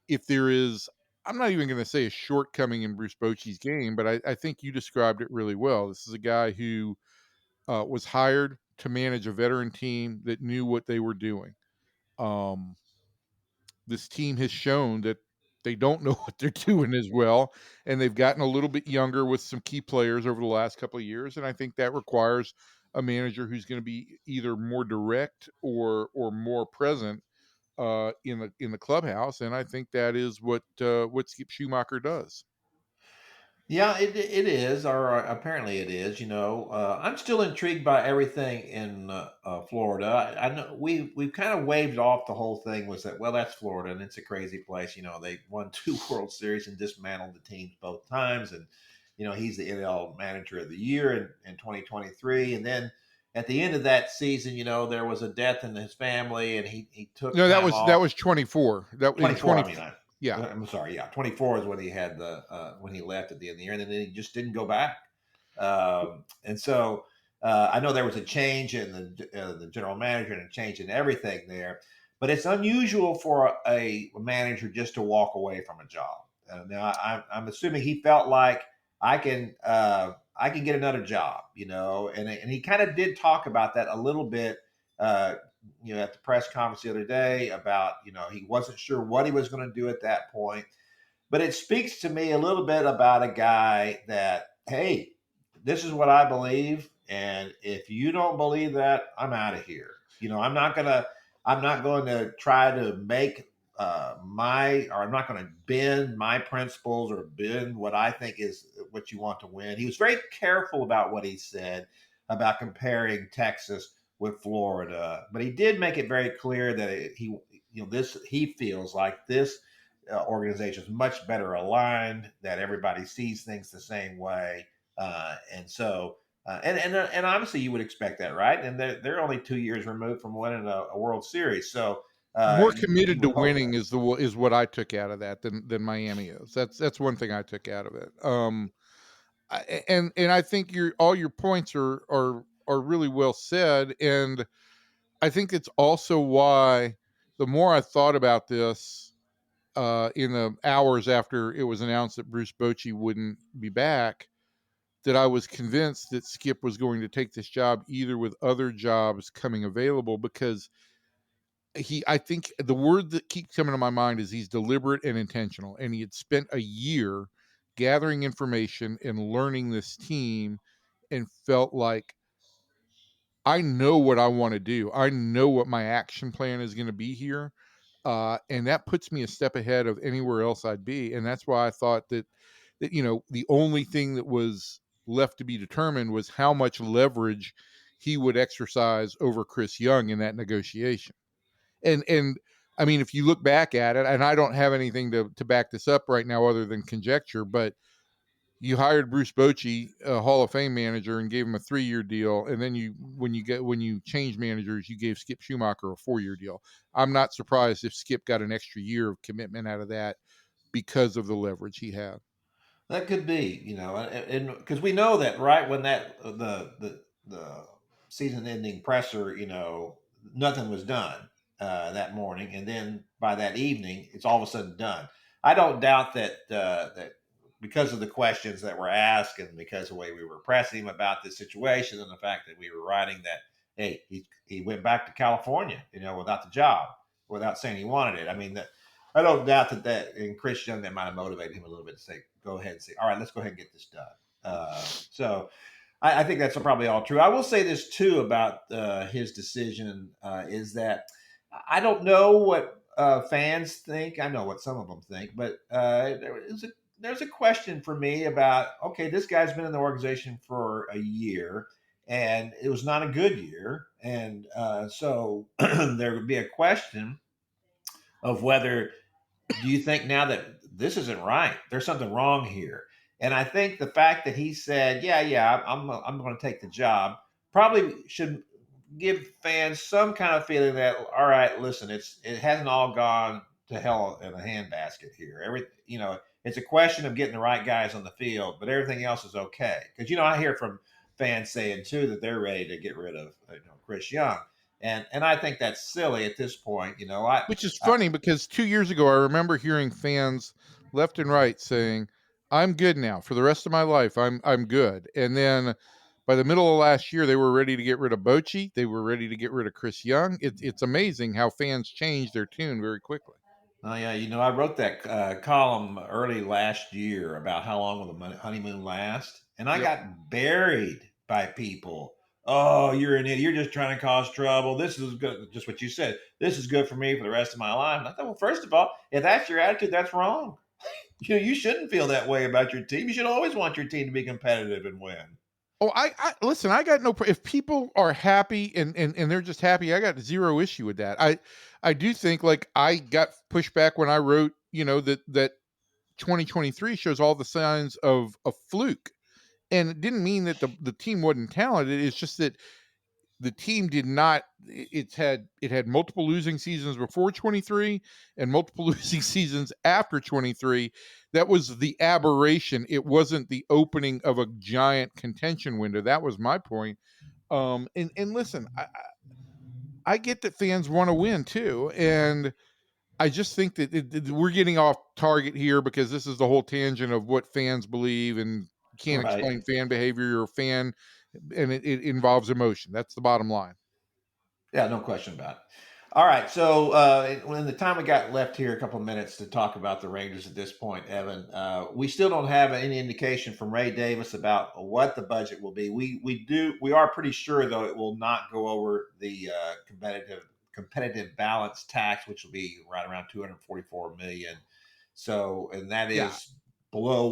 if there is, I'm not even going to say a shortcoming in Bruce Bochy's game, but I think you described it really well. This is a guy who was hired to manage a veteran team that knew what they were doing. This team has shown that they don't know what they're doing as well, and they've gotten a little bit younger with some key players over the last couple of years, and I think that requires a manager who's going to be either more direct or more present in the clubhouse, and I think that is what Skip Schumaker does. Yeah, it is, or apparently it is. I'm still intrigued by everything in Florida. I know we've kind of waved off the whole thing. Was that, well, that's Florida and it's a crazy place. They won 2 World Series and dismantled the teams both times, and he's the NL Manager of the Year in 2023. And then at the end of that season, there was a death in his family, and he took No, time off. that was 24. That was 24. Yeah, I'm sorry. Yeah, 24 is when he had when he left at the end of the year, and then he just didn't go back. And so I know there was a change in the general manager and a change in everything there, but it's unusual for a manager just to walk away from a job. Now I'm assuming he felt like I can get another job, and he kind of did talk about that a little bit. At the press conference the other day about, he wasn't sure what he was going to do at that point. But it speaks to me a little bit about a guy that, hey, this is what I believe. And if you don't believe that, I'm out of here. I'm not going to try to make I'm not going to bend my principles or bend what I think is what you want to win. He was very careful about what he said about comparing Texas with Florida, but he did make it very clear that he feels like this organization is much better aligned, that everybody sees things the same way, and so and obviously you would expect that, right? And they're only 2 years removed from winning a World Series, so more you committed to would hope winning that. is what I took out of that than Miami is. That's one thing I took out of it. And I think all your points are really well said, and I think it's also why the more I thought about this in the hours after it was announced that Bruce Bochy wouldn't be back, that I was convinced that Skip was going to take this job, either with other jobs coming available, because I think the word that keeps coming to my mind is he's deliberate and intentional. And he had spent a year gathering information and learning this team and felt like, I know what I want to do. I know what my action plan is going to be here. And that puts me a step ahead of anywhere else I'd be. And that's why I thought that, the only thing that was left to be determined was how much leverage he would exercise over Chris Young in that negotiation. And I mean, if you look back at it, and I don't have anything to back this up right now other than conjecture, but you hired Bruce Bochy, a Hall of Fame manager, and gave him a 3-year deal. And then when you change managers, you gave Skip Schumaker a 4-year deal. I'm not surprised if Skip got an extra year of commitment out of that because of the leverage he had. That could be, and because we know that right when that the season-ending presser, nothing was done that morning, and then by that evening, it's all of a sudden done. I don't doubt that because of the questions that were asked and because of the way we were pressing him about this situation and the fact that we were writing that, hey, he went back to California, without the job, without saying he wanted it. I mean that. I don't doubt that and Chris Young, that might have motivated him a little bit to say, go ahead and say, all right, let's go ahead and get this done. So I think that's probably all true. I will say this too about his decision is that I don't know what fans think. I know what some of them think, but there's a question for me about, okay, this guy's been in the organization for a year and it was not a good year. And so there would be a question of whether, do you think now that this isn't right? There's something wrong here. And I think the fact that he said, yeah, I'm going to take the job, probably should give fans some kind of feeling that, all right, listen, it hasn't all gone to hell in a handbasket here. It's a question of getting the right guys on the field, but everything else is okay. Because I hear from fans saying too that they're ready to get rid of Chris Young. And I think that's silly at this point. Which is funny because 2 years ago, I remember hearing fans left and right saying, I'm good now for the rest of my life. I'm good. And then by the middle of last year, they were ready to get rid of Bochy. They were ready to get rid of Chris Young. It's amazing how fans change their tune very quickly. Oh yeah, I wrote that column early last year about how long will the honeymoon last, and I got buried by people. Oh, you're an idiot. You're just trying to cause trouble. This is good. Just what you said. This is good for me for the rest of my life. And I thought, well, first of all, if that's your attitude, that's wrong. You shouldn't feel that way about your team. You should always want your team to be competitive and win. Oh, I listen, I got no, if people are happy and they're just happy, I got zero issue with that. I do think, like, I got pushback when I wrote, that 2023 shows all the signs of a fluke. And it didn't mean that the team wasn't talented. It's just that the team did not, it had multiple losing seasons before 23 and multiple losing seasons after 23. That was the aberration. It wasn't the opening of a giant contention window. That was my point. And listen, I get that fans want to win too. And I just think that we're getting off target here because this is the whole tangent of what fans believe and can't explain fan behavior or fan, and it involves emotion. That's the bottom line. Yeah, no question about it. All right, so in the time we got left here, a couple of minutes to talk about the Rangers at this point, Evan, we still don't have any indication from Ray Davis about what the budget will be. We are pretty sure though it will not go over the competitive balance tax, which will be right around 244 million. So, and that is below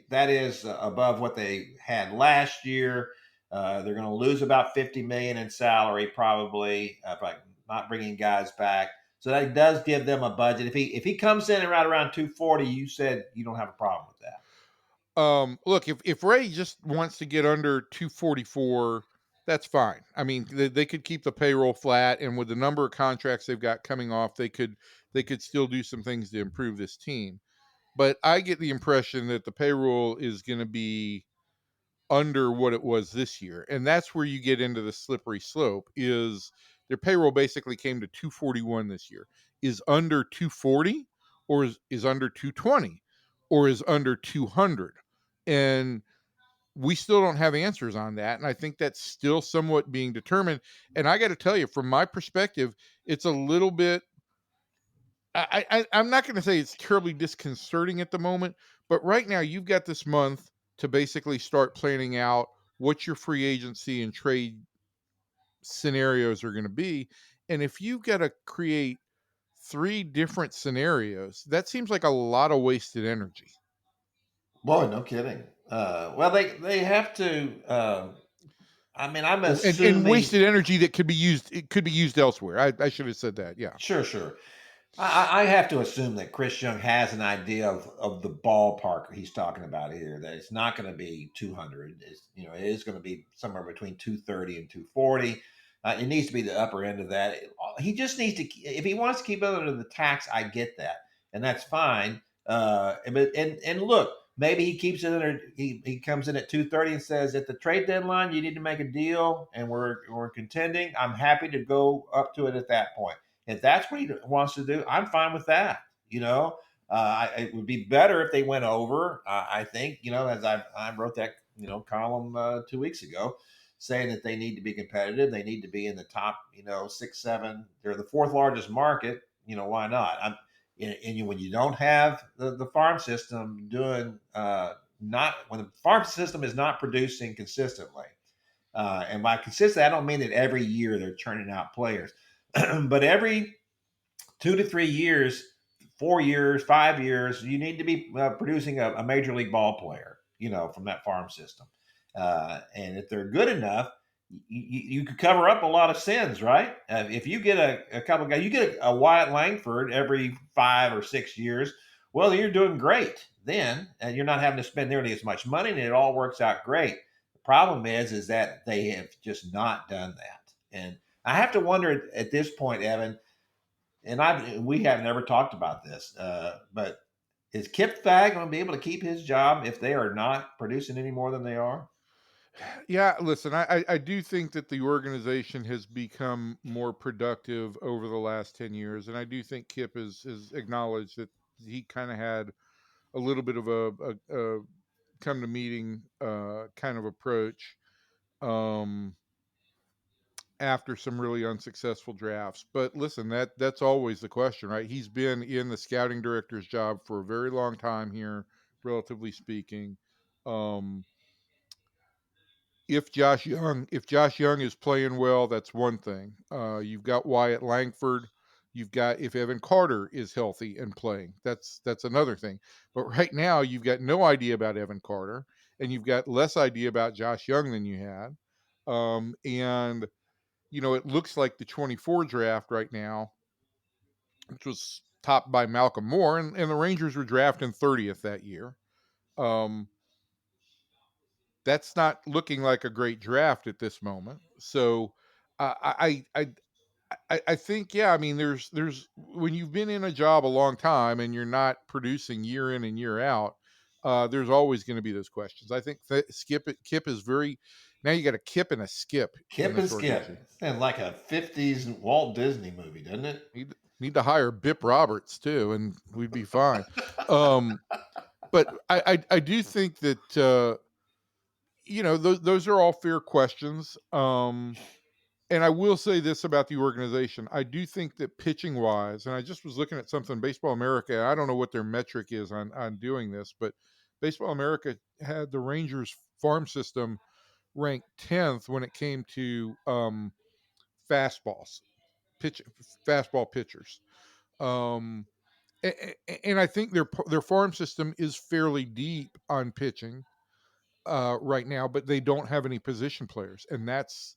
that is above what they had last year. They're going to lose about 50 million in salary, probably by not bringing guys back. So that does give them a budget. If he comes in right around 240, you said you don't have a problem with that. Look, if Ray just wants to get under 244, that's fine. I mean, they could keep the payroll flat, and with the number of contracts they've got coming off, they could still do some things to improve this team. But I get the impression that the payroll is going to be under what it was this year. And that's where you get into the slippery slope. Is their payroll basically came to 241 this year. Is under 240 or is under 220 or is under 200? And we still don't have answers on that. And I think that's still somewhat being determined. And I got to tell you, from my perspective, it's a little bit, I'm not going to say it's terribly disconcerting at the moment, but right now you've got this month to basically start planning out what your free agency and trade scenarios are going to be. And if you've got to create 3 different scenarios, that seems like a lot of wasted energy. Boy, no kidding. Well, they have to. I mean, I'm And assuming. wasted energy that could be used. It could be used elsewhere. I should have said that. Yeah. Sure. I have to assume that Chris Young has an idea of the ballpark he's talking about here. That it's not going to be 200. It is going to be somewhere between 230 and 240. It needs to be the upper end of that. He just needs to, if he wants to keep it under the tax, I get that, and that's fine. And look, maybe he keeps it in. He comes in at 230 and says, at the trade deadline, you need to make a deal, and we're contending. I'm happy to go up to it at that point. If that's what he wants to do, I'm fine with that. It would be better if they went over. I think, as I wrote that, column 2 weeks ago, saying that they need to be competitive. They need to be in the top, 6, 7. They're the 4th largest market. Why not? When you don't have the farm system doing when the farm system is not producing consistently, and by consistent, I don't mean that every year they're churning out players. But every 2 to 3 years, 4 years, 5 years, you need to be producing a major league ball player, from that farm system. And if they're good enough, you could cover up a lot of sins, right? If you get a couple of guys, you get a Wyatt Langford every 5 or 6 years, well, you're doing great then, and you're not having to spend nearly as much money, and it all works out great. The problem is that they have just not done that. And I have to wonder at this point, Evan, and we have never talked about this, but is Kip Fagg going to be able to keep his job if they are not producing any more than they are? Yeah, listen, I do think that the organization has become more productive over the last 10 years. And I do think Kip has acknowledged that he kind of had a little bit of a come to meeting kind of approach after some really unsuccessful drafts. But listen, that's always the question, right? He's been in the scouting director's job for a very long time here, relatively speaking. If Josh Young is playing well, that's one thing. You've got Wyatt Langford. You've got, if Evan Carter is healthy and playing, that's another thing. But right now, you've got no idea about Evan Carter, and you've got less idea about Josh Young than you had. And it looks like the 24 draft right now, which was topped by Malcolm Moore, and the Rangers were drafting 30th that year. That's not looking like a great draft at this moment. So I think, yeah, I mean, there's when you've been in a job a long time and you're not producing year in and year out, there's always going to be those questions. I think that Kip is very, now you got a Kip and a Skip in Kip and this Skip. organization. Sounds like a 50s Walt Disney movie, doesn't it? Need to hire Bip Roberts too, and we'd be fine. But I do think that, those are all fair questions. And I will say this about the organization. I do think that pitching wise, and I just was looking at something, Baseball America, I don't know what their metric is on doing this, but Baseball America had the Rangers farm system ranked 10th when it came to fastballs, fastball pitchers. Um, and I think their farm system is fairly deep on pitching right now, but they don't have any position players, and that's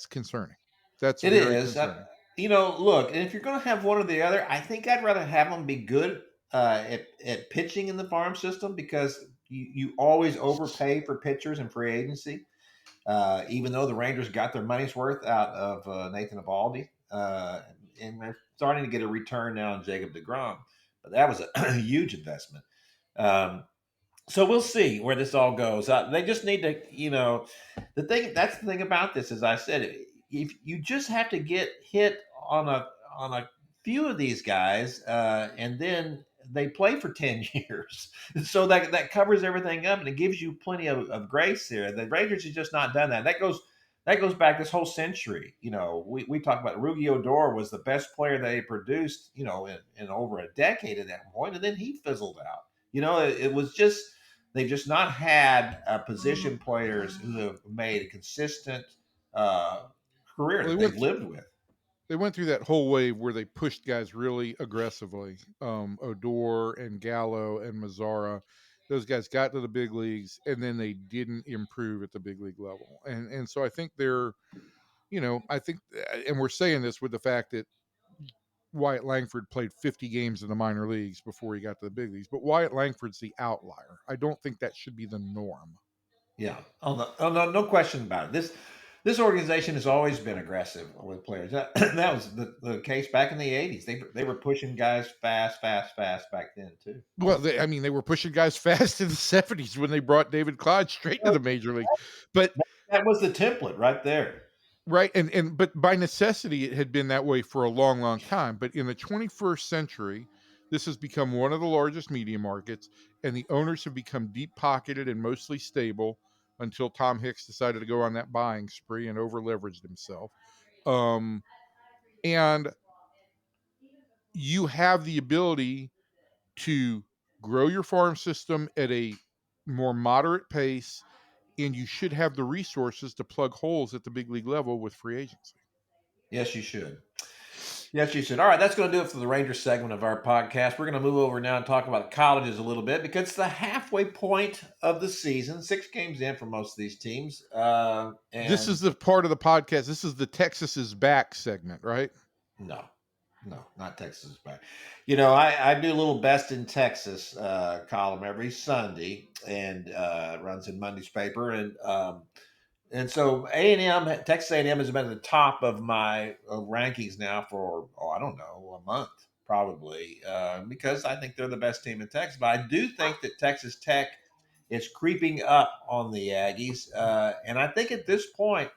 concerning. That's It very is. concerning. Look, and if you're going to have one or the other, I think I'd rather have them be good at pitching in the farm system, because you always overpay for pitchers in free agency. Even though the Rangers got their money's worth out of Nathan Eovaldi, and they're starting to get a return now on Jacob deGrom, but that was a huge investment. So we'll see where this all goes. They just need to, that's the thing about this. As I said, if you just have to get hit on a few of these guys, and then they play for 10 years. So that covers everything up, and it gives you plenty of grace there. The Rangers have just not done that. That goes back this whole century. We talk about Rugi Odor was the best player they produced, in over a decade at that point, and then he fizzled out. It was just they've just not had position players who have made a consistent career that they've lived with. They went through that whole wave where they pushed guys really aggressively. Odor and Gallo and Mazzara, those guys got to the big leagues, and then they didn't improve at the big league level. And so I think and we're saying this with the fact that Wyatt Langford played 50 games in the minor leagues before he got to the big leagues, but Wyatt Langford's the outlier. I don't think that should be the norm. Yeah, no question about it. This organization has always been aggressive with players. That was the case back in the 80s. They were pushing guys fast back then too. Well, they were pushing guys fast in the 70s when they brought David Clyde straight to the major league. But that was the template right there. Right. But by necessity, it had been that way for a long, long time. But in the 21st century, this has become one of the largest media markets, and the owners have become deep pocketed and mostly stable until Tom Hicks decided to go on that buying spree and over leveraged himself. And you have the ability to grow your farm system at a more moderate pace, and you should have the resources to plug holes at the big league level with free agency. Yes, you should. Yes, you should. All right, that's going to do it for the Rangers segment of our podcast. We're going to move over now and talk about colleges a little bit because it's the halfway point of the season. 6 games in for most of these teams. And this is the part of the podcast. This is the Texas is back segment, right? No, not Texas is back. I do a little Best in Texas column every Sunday, and it runs in Monday's paper, and so Texas A&M has been at the top of my rankings now for I don't know, a month probably, because I think they're the best team in Texas. But I do think that Texas Tech is creeping up on the Aggies, and I think at this point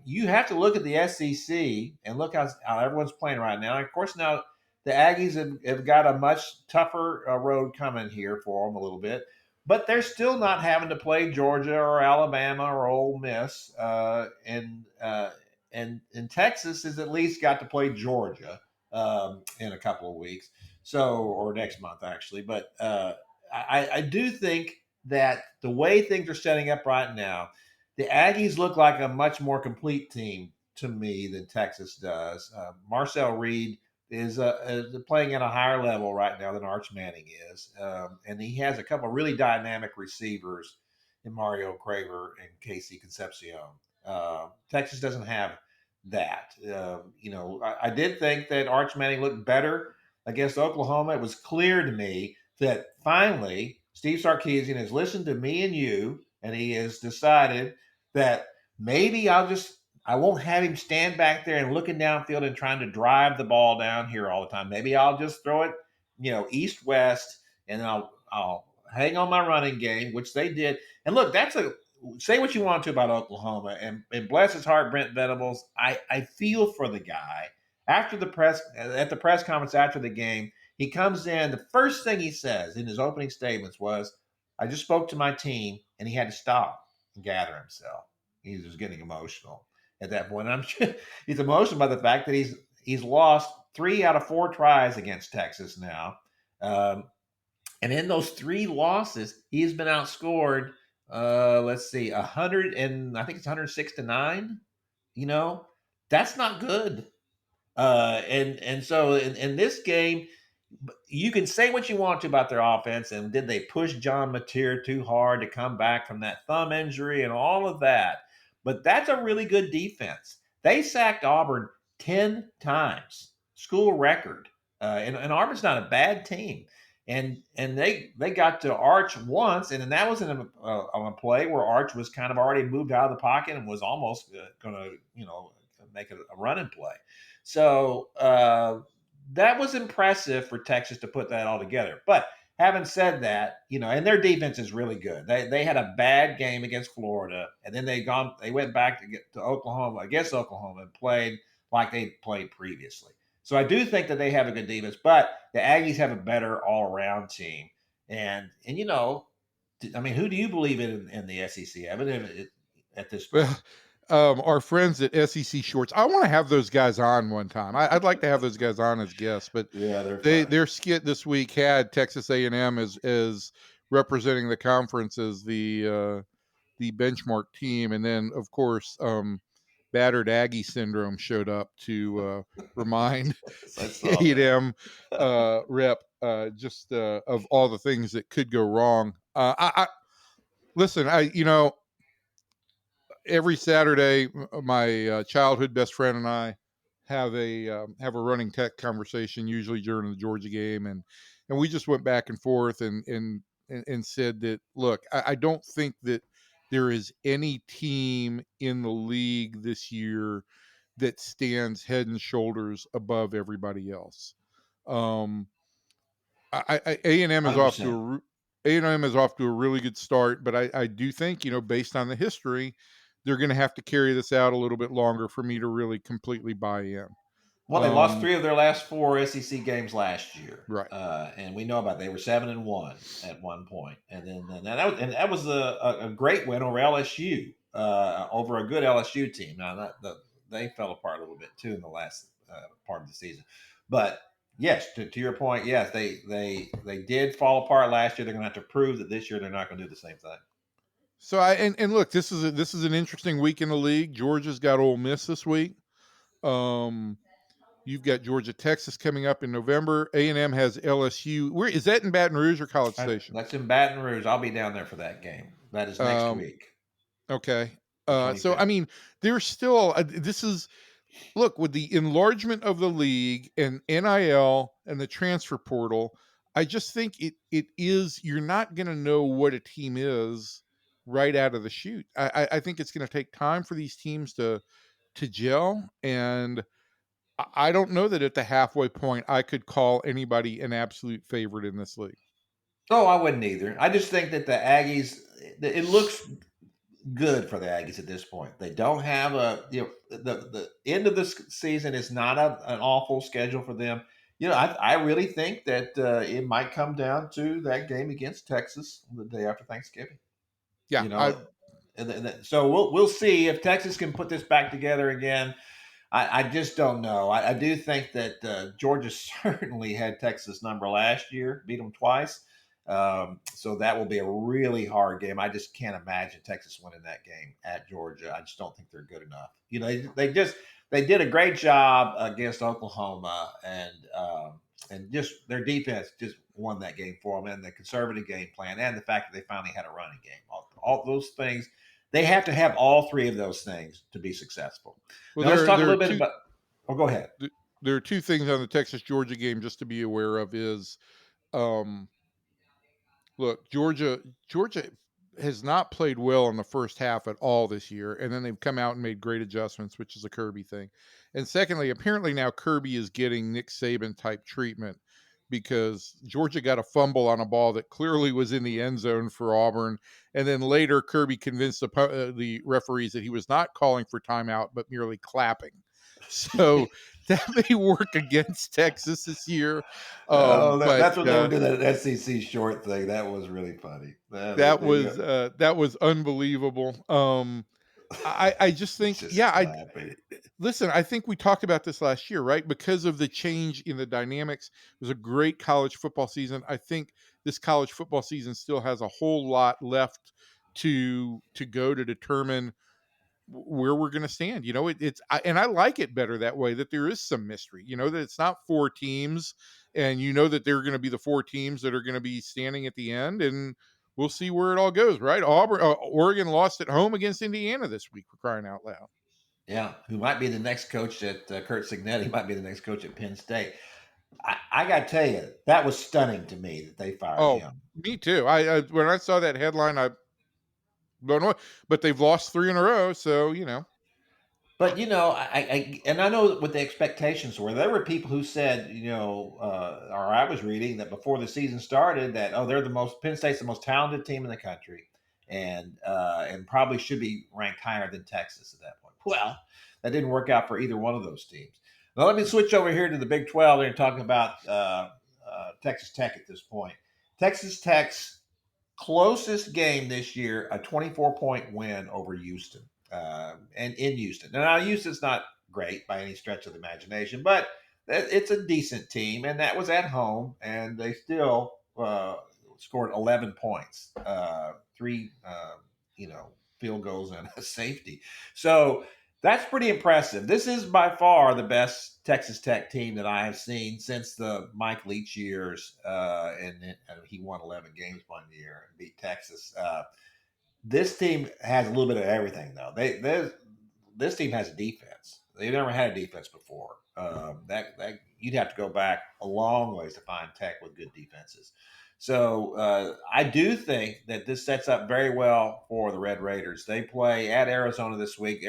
you have to look at the SEC and look how everyone's playing right now. And of course, now the Aggies have got a much tougher road coming here for them a little bit. But they're still not having to play Georgia or Alabama or Ole Miss, and Texas has at least got to play Georgia in a couple of weeks, or next month actually. But I do think that the way things are setting up right now, the Aggies look like a much more complete team to me than Texas does. Marcel Reed is playing at a higher level right now than Arch Manning is. And he has a couple of really dynamic receivers in Mario Craver and Casey Concepcion. Texas doesn't have that. I did think that Arch Manning looked better against Oklahoma. It was clear to me that finally Steve Sarkisian has listened to me and you, and he has decided that maybe I won't have him stand back there and looking downfield and trying to drive the ball down here all the time. Maybe I'll just throw it, east-west, and I'll hang on my running game, which they did. And look, say what you want to about Oklahoma, and bless his heart, Brent Venables. I feel for the guy. At the press conference after the game, he comes in. The first thing he says in his opening statements was, "I just spoke to my team," and he had to stop and gather himself. He was getting emotional at that point. I'm sure he's emotional by the fact that he's lost 3 out of 4 tries against Texas now, and in those 3 losses, he has been outscored. Let's see, 100 and I think it's 106-9. That's not good. And so in this game, you can say what you want to about their offense, and did they push John Mateer too hard to come back from that thumb injury and all of that? But that's a really good defense. They sacked Auburn 10 times, school record. And Auburn's not a bad team. And they got to Arch once, and then that was on a play where Arch was kind of already moved out of the pocket and was almost going to, make a running play. So that was impressive for Texas to put that all together. But having said that, and their defense is really good. They had a bad game against Florida, and then they went back to Oklahoma, against Oklahoma, and played like they played previously. So I do think that they have a good defense, but the Aggies have a better all-around team. And I mean, who do you believe in the SEC, Evan, at this point? Well, our friends at SEC Shorts, I want to have those guys on one time. I'd like to have those guys on as guests, but Yeah, they're funny. their skit this week had Texas A&M as representing the conference as the benchmark team, and then of course battered Aggie syndrome showed up to remind A&M rep just of all the things that could go wrong. I listen. Every Saturday, my childhood best friend and I have a running tech conversation, usually during the Georgia game, and we just went back and forth and said that, look, I don't think that there is any team in the league this year that stands head and shoulders above everybody else. A&M is off to A&M is off to a really good start, but I do think, based on the history, they're going to have to carry this out a little bit longer for me to really completely buy in. Well, they lost 3 of their last 4 SEC games last year, right? And we know about it. They were 7-1 at one point, and then that was a great win over LSU, over a good LSU team. Now they fell apart a little bit too in the last part of the season, but yes, to your point, yes, they did fall apart last year. They're going to have to prove that this year they're not going to do the same thing. So and look, this is an interesting week in the league. Georgia's got Ole Miss this week. You've got Georgia, Texas coming up in November. A&M has LSU. Where is that, in Baton Rouge or College Station? That's in Baton Rouge. I'll be down there for that game. That is next week. Okay. So I mean, there's still look, with the enlargement of the league and NIL and the transfer portal, I just think it is, you're not going to know what a team is right out of the chute. I think it's going to take time for these teams to gel, and I don't know that at the halfway point I could call anybody an absolute favorite in this league. Oh, I wouldn't either. I just think that the Aggies, it looks good for the Aggies at this point. They don't have the end of the season is not an awful schedule for them. I really think that it might come down to that game against Texas the day after Thanksgiving. Yeah. So we'll see if Texas can put this back together again. I just don't know. I do think that Georgia certainly had Texas number last year, beat them twice. So that will be a really hard game. I just can't imagine Texas winning that game at Georgia. I just don't think they're good enough. They did a great job against Oklahoma, and just their defense just won that game for them, and the conservative game plan, and the fact that they finally had a running game. All those things. They have to have all 3 of those things to be successful. Well, now, let's talk a little bit about. Oh, go ahead. There are 2 things on the Texas-Georgia game just to be aware of. Is look, Georgia has not played well in the first half at all this year, and then they've come out and made great adjustments, which is a Kirby thing. And secondly, apparently now Kirby is getting Nick Saban type treatment, because Georgia got a fumble on a ball that clearly was in the end zone for Auburn. And then later Kirby convinced the referees that he was not calling for timeout, but merely clapping. So that may work against Texas this year. That's what they would do, that SEC short thing. That was really funny. That was unbelievable. I just think, listen, I think we talked about this last year, right? Because of the change in the dynamics, it was a great college football season. I think this college football season still has a whole lot left to go to determine where we're going to stand. And I like it better that way, that there is some mystery, that it's not 4 teams, and that they're going to be the 4 teams that are going to be standing at the end, and we'll see where it all goes, right? Oregon lost at home against Indiana this week, for crying out loud. Yeah, who might be the next coach at Curt Cignetti, might be the next coach at Penn State. I got to tell you, that was stunning to me that they fired him. Me too. I when I saw that headline, I don't know, but they've lost 3 in a row, so But I know what the expectations were. There were people who said, or I was reading that before the season started that Penn State's the most talented team in the country, and probably should be ranked higher than Texas at that point. Well, that didn't work out for either one of those teams. Now let me switch over here to the Big 12 and talk about Texas Tech at this point. Texas Tech's closest game this year, a 24-point win over Houston, and in Houston. Now, Houston's not great by any stretch of the imagination, but it's a decent team, and that was at home, and they still scored 11 points, three, field goals and a safety. So that's pretty impressive. This is by far the best Texas Tech team that I have seen since the Mike Leach years, and he won 11 games one year and beat Texas. This team has a little bit of everything, though. This team has a defense. They've never had a defense before. That you'd have to go back a long ways to find Tech with good defenses. So I do think that this sets up very well for the Red Raiders. They play at Arizona this week.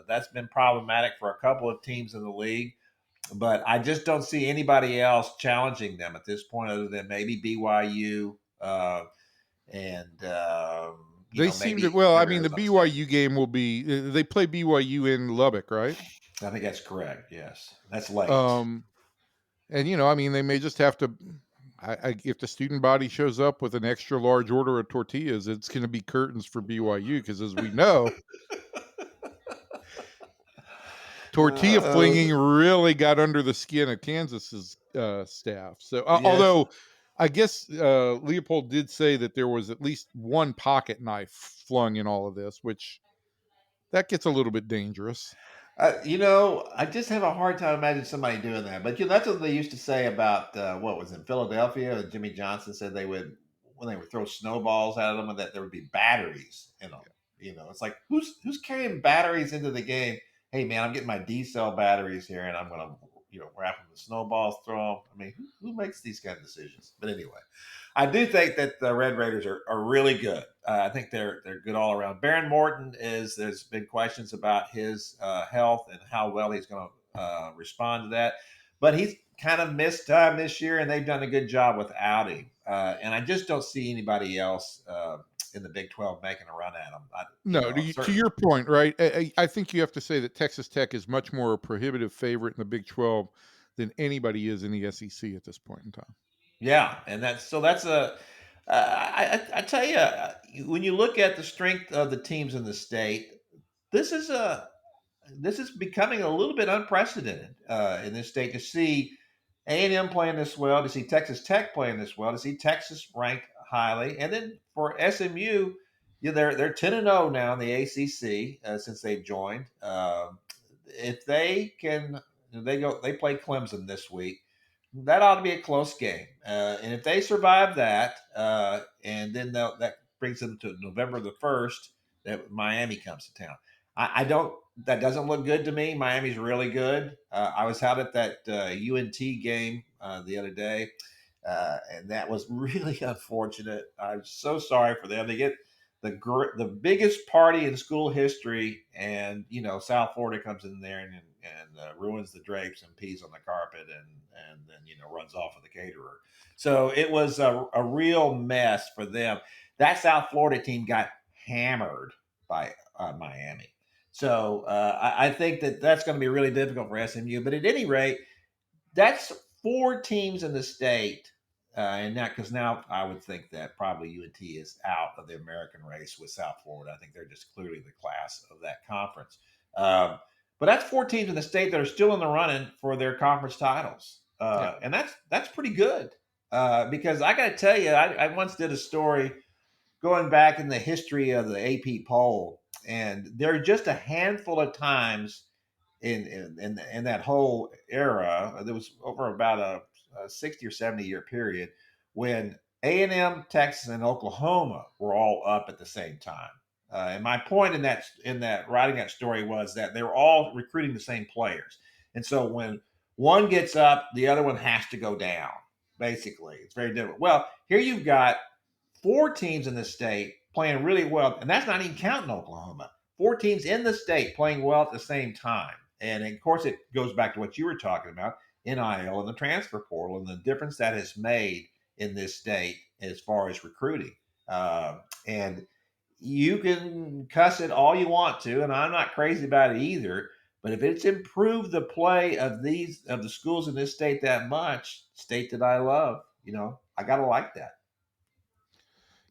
That's been problematic for a couple of teams in the league, but I just don't see anybody else challenging them at this point other than maybe BYU and They seem maybe to. Well, I mean, the Arizona State. BYU game will be. They play BYU in Lubbock, right? I think that's correct. Yes, that's late. And I mean, they may just have to. If the student body shows up with an extra large order of tortillas, it's going to be curtains for BYU because, as we know, tortilla flinging really got under the skin of Kansas's staff. So, Yes. Although I guess Leopold did say that there was at least one pocket knife flung in all of this, which that gets a little bit dangerous. I just have a hard time imagining somebody doing that. But that's what they used to say about what was in Philadelphia. Jimmy Johnson said when they would throw snowballs at them, and that there would be batteries in them. It's like who's carrying batteries into the game? Hey man, I'm getting my D cell batteries here, and I'm gonna wrap them with snowballs, throw them. I mean, who makes these kind of decisions? But anyway, I do think that the Red Raiders are really good. I think they're good all around. Baron Morton there's been questions about his health and how well he's going to respond to that, but he's kind of missed time this year, and they've done a good job without him. And I just don't see anybody else in the Big 12 making a run at them. To your point, right? I think you have to say that Texas Tech is much more a prohibitive favorite in the Big 12 than anybody is in the SEC at this point in time. Yeah, and that's a. I tell you, when you look at the strength of the teams in the state, this is becoming a little bit unprecedented in this state to see A&M playing this well, to see Texas Tech playing this well, to see Texas ranked highly, and then for SMU, they're 10-0 now in the ACC since they've joined. If they can, they play Clemson this week. That ought to be a close game, and if they survive that, and then that brings them to November the 1st, that Miami comes to town. I don't. That doesn't look good to me. Miami's really good. I was out at that UNT game the other day, and that was really unfortunate. I'm so sorry for them. They get the biggest party in school history, and South Florida comes in there and ruins the drapes and pees on the carpet, and then runs off with the caterer. So it was a real mess for them. That South Florida team got hammered by Miami. So I think that's going to be really difficult for SMU. But at any rate, that's 4 teams in the state. And now I would think that probably UNT is out of the American race with South Florida. I think they're just clearly the class of that conference. But that's 4 teams in the state that are still in the running for their conference titles. And that's pretty good. Because I got to tell you, I once did a story going back in the history of the AP poll, and there are just a handful of times in that whole era. There was over about a 60 or 70 year period when A&M, Texas, and Oklahoma were all up at the same time. And my point in that writing that story was that they were all recruiting the same players, and so when one gets up, the other one has to go down. Basically, it's very different. Well, here you've got 4 teams in the state playing really well, and that's not even counting Oklahoma. 4 teams in the state playing well at the same time. And of course, it goes back to what you were talking about, NIL and the transfer portal and the difference that has made in this state as far as recruiting. And you can cuss it all you want to, and I'm not crazy about it either. But if it's improved the play of the schools in this state that much, state that I love, I gotta like that.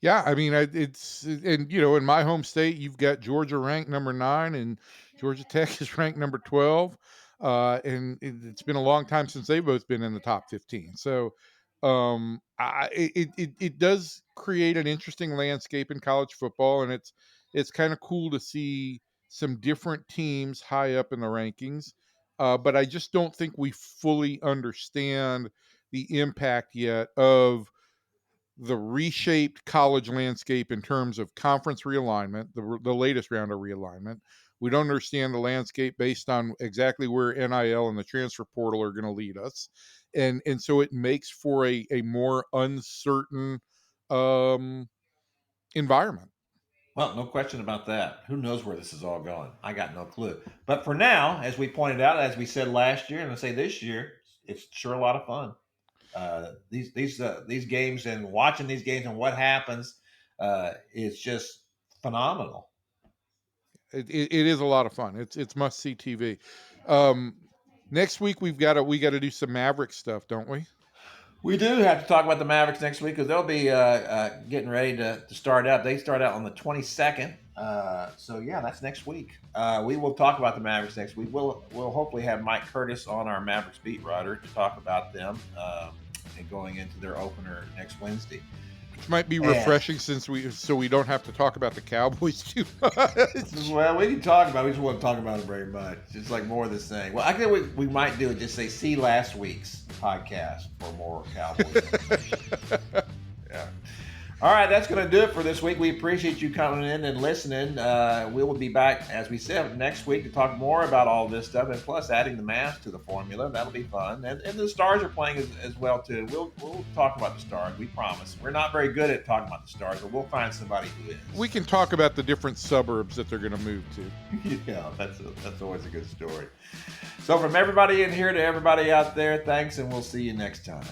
Yeah, I mean, it's and in my home state, you've got Georgia ranked number 9, and Georgia Tech is ranked number 12. And it's been a long time since they've both been in the top 15. So, it does create an interesting landscape in college football, and it's kind of cool to see some different teams high up in the rankings. But I just don't think we fully understand the impact yet of the reshaped college landscape in terms of conference realignment, the latest round of realignment. We don't understand the landscape based on exactly where NIL and the transfer portal are going to lead us. And so it makes for a more uncertain environment. Well, no question about that. Who knows where this is all going? I got no clue. But for now, as we pointed out, as we said last year, and I say this year, it's sure a lot of fun. These games and watching these games and what happens is just phenomenal. It is a lot of fun. It's must see TV. Next week we got to do some Maverick stuff, don't we? We do have to talk about the Mavericks next week because they'll be getting ready to start out. They start out on the 22nd. So yeah, that's next week. We will talk about the Mavericks next week. We'll hopefully have Mike Curtis on, our Mavericks beat writer, to talk about them and going into their opener next Wednesday. Which might be refreshing since we don't have to talk about the Cowboys too much. Well, we can talk about it. We just won't talk about it very much. It's like more of the same. Well, I think we might do it. Just say, see last week's podcast for more Cowboys information. Yeah. All right, that's going to do it for this week. We appreciate you coming in and listening. We will be back, as we said, next week to talk more about all this stuff, and plus adding the math to the formula. That'll be fun. And the Stars are playing as well, too. We'll talk about the Stars, we promise. We're not very good at talking about the Stars, but we'll find somebody who is. We can talk about the different suburbs that they're going to move to. Yeah, that's always a good story. So from everybody in here to everybody out there, thanks, and we'll see you next time.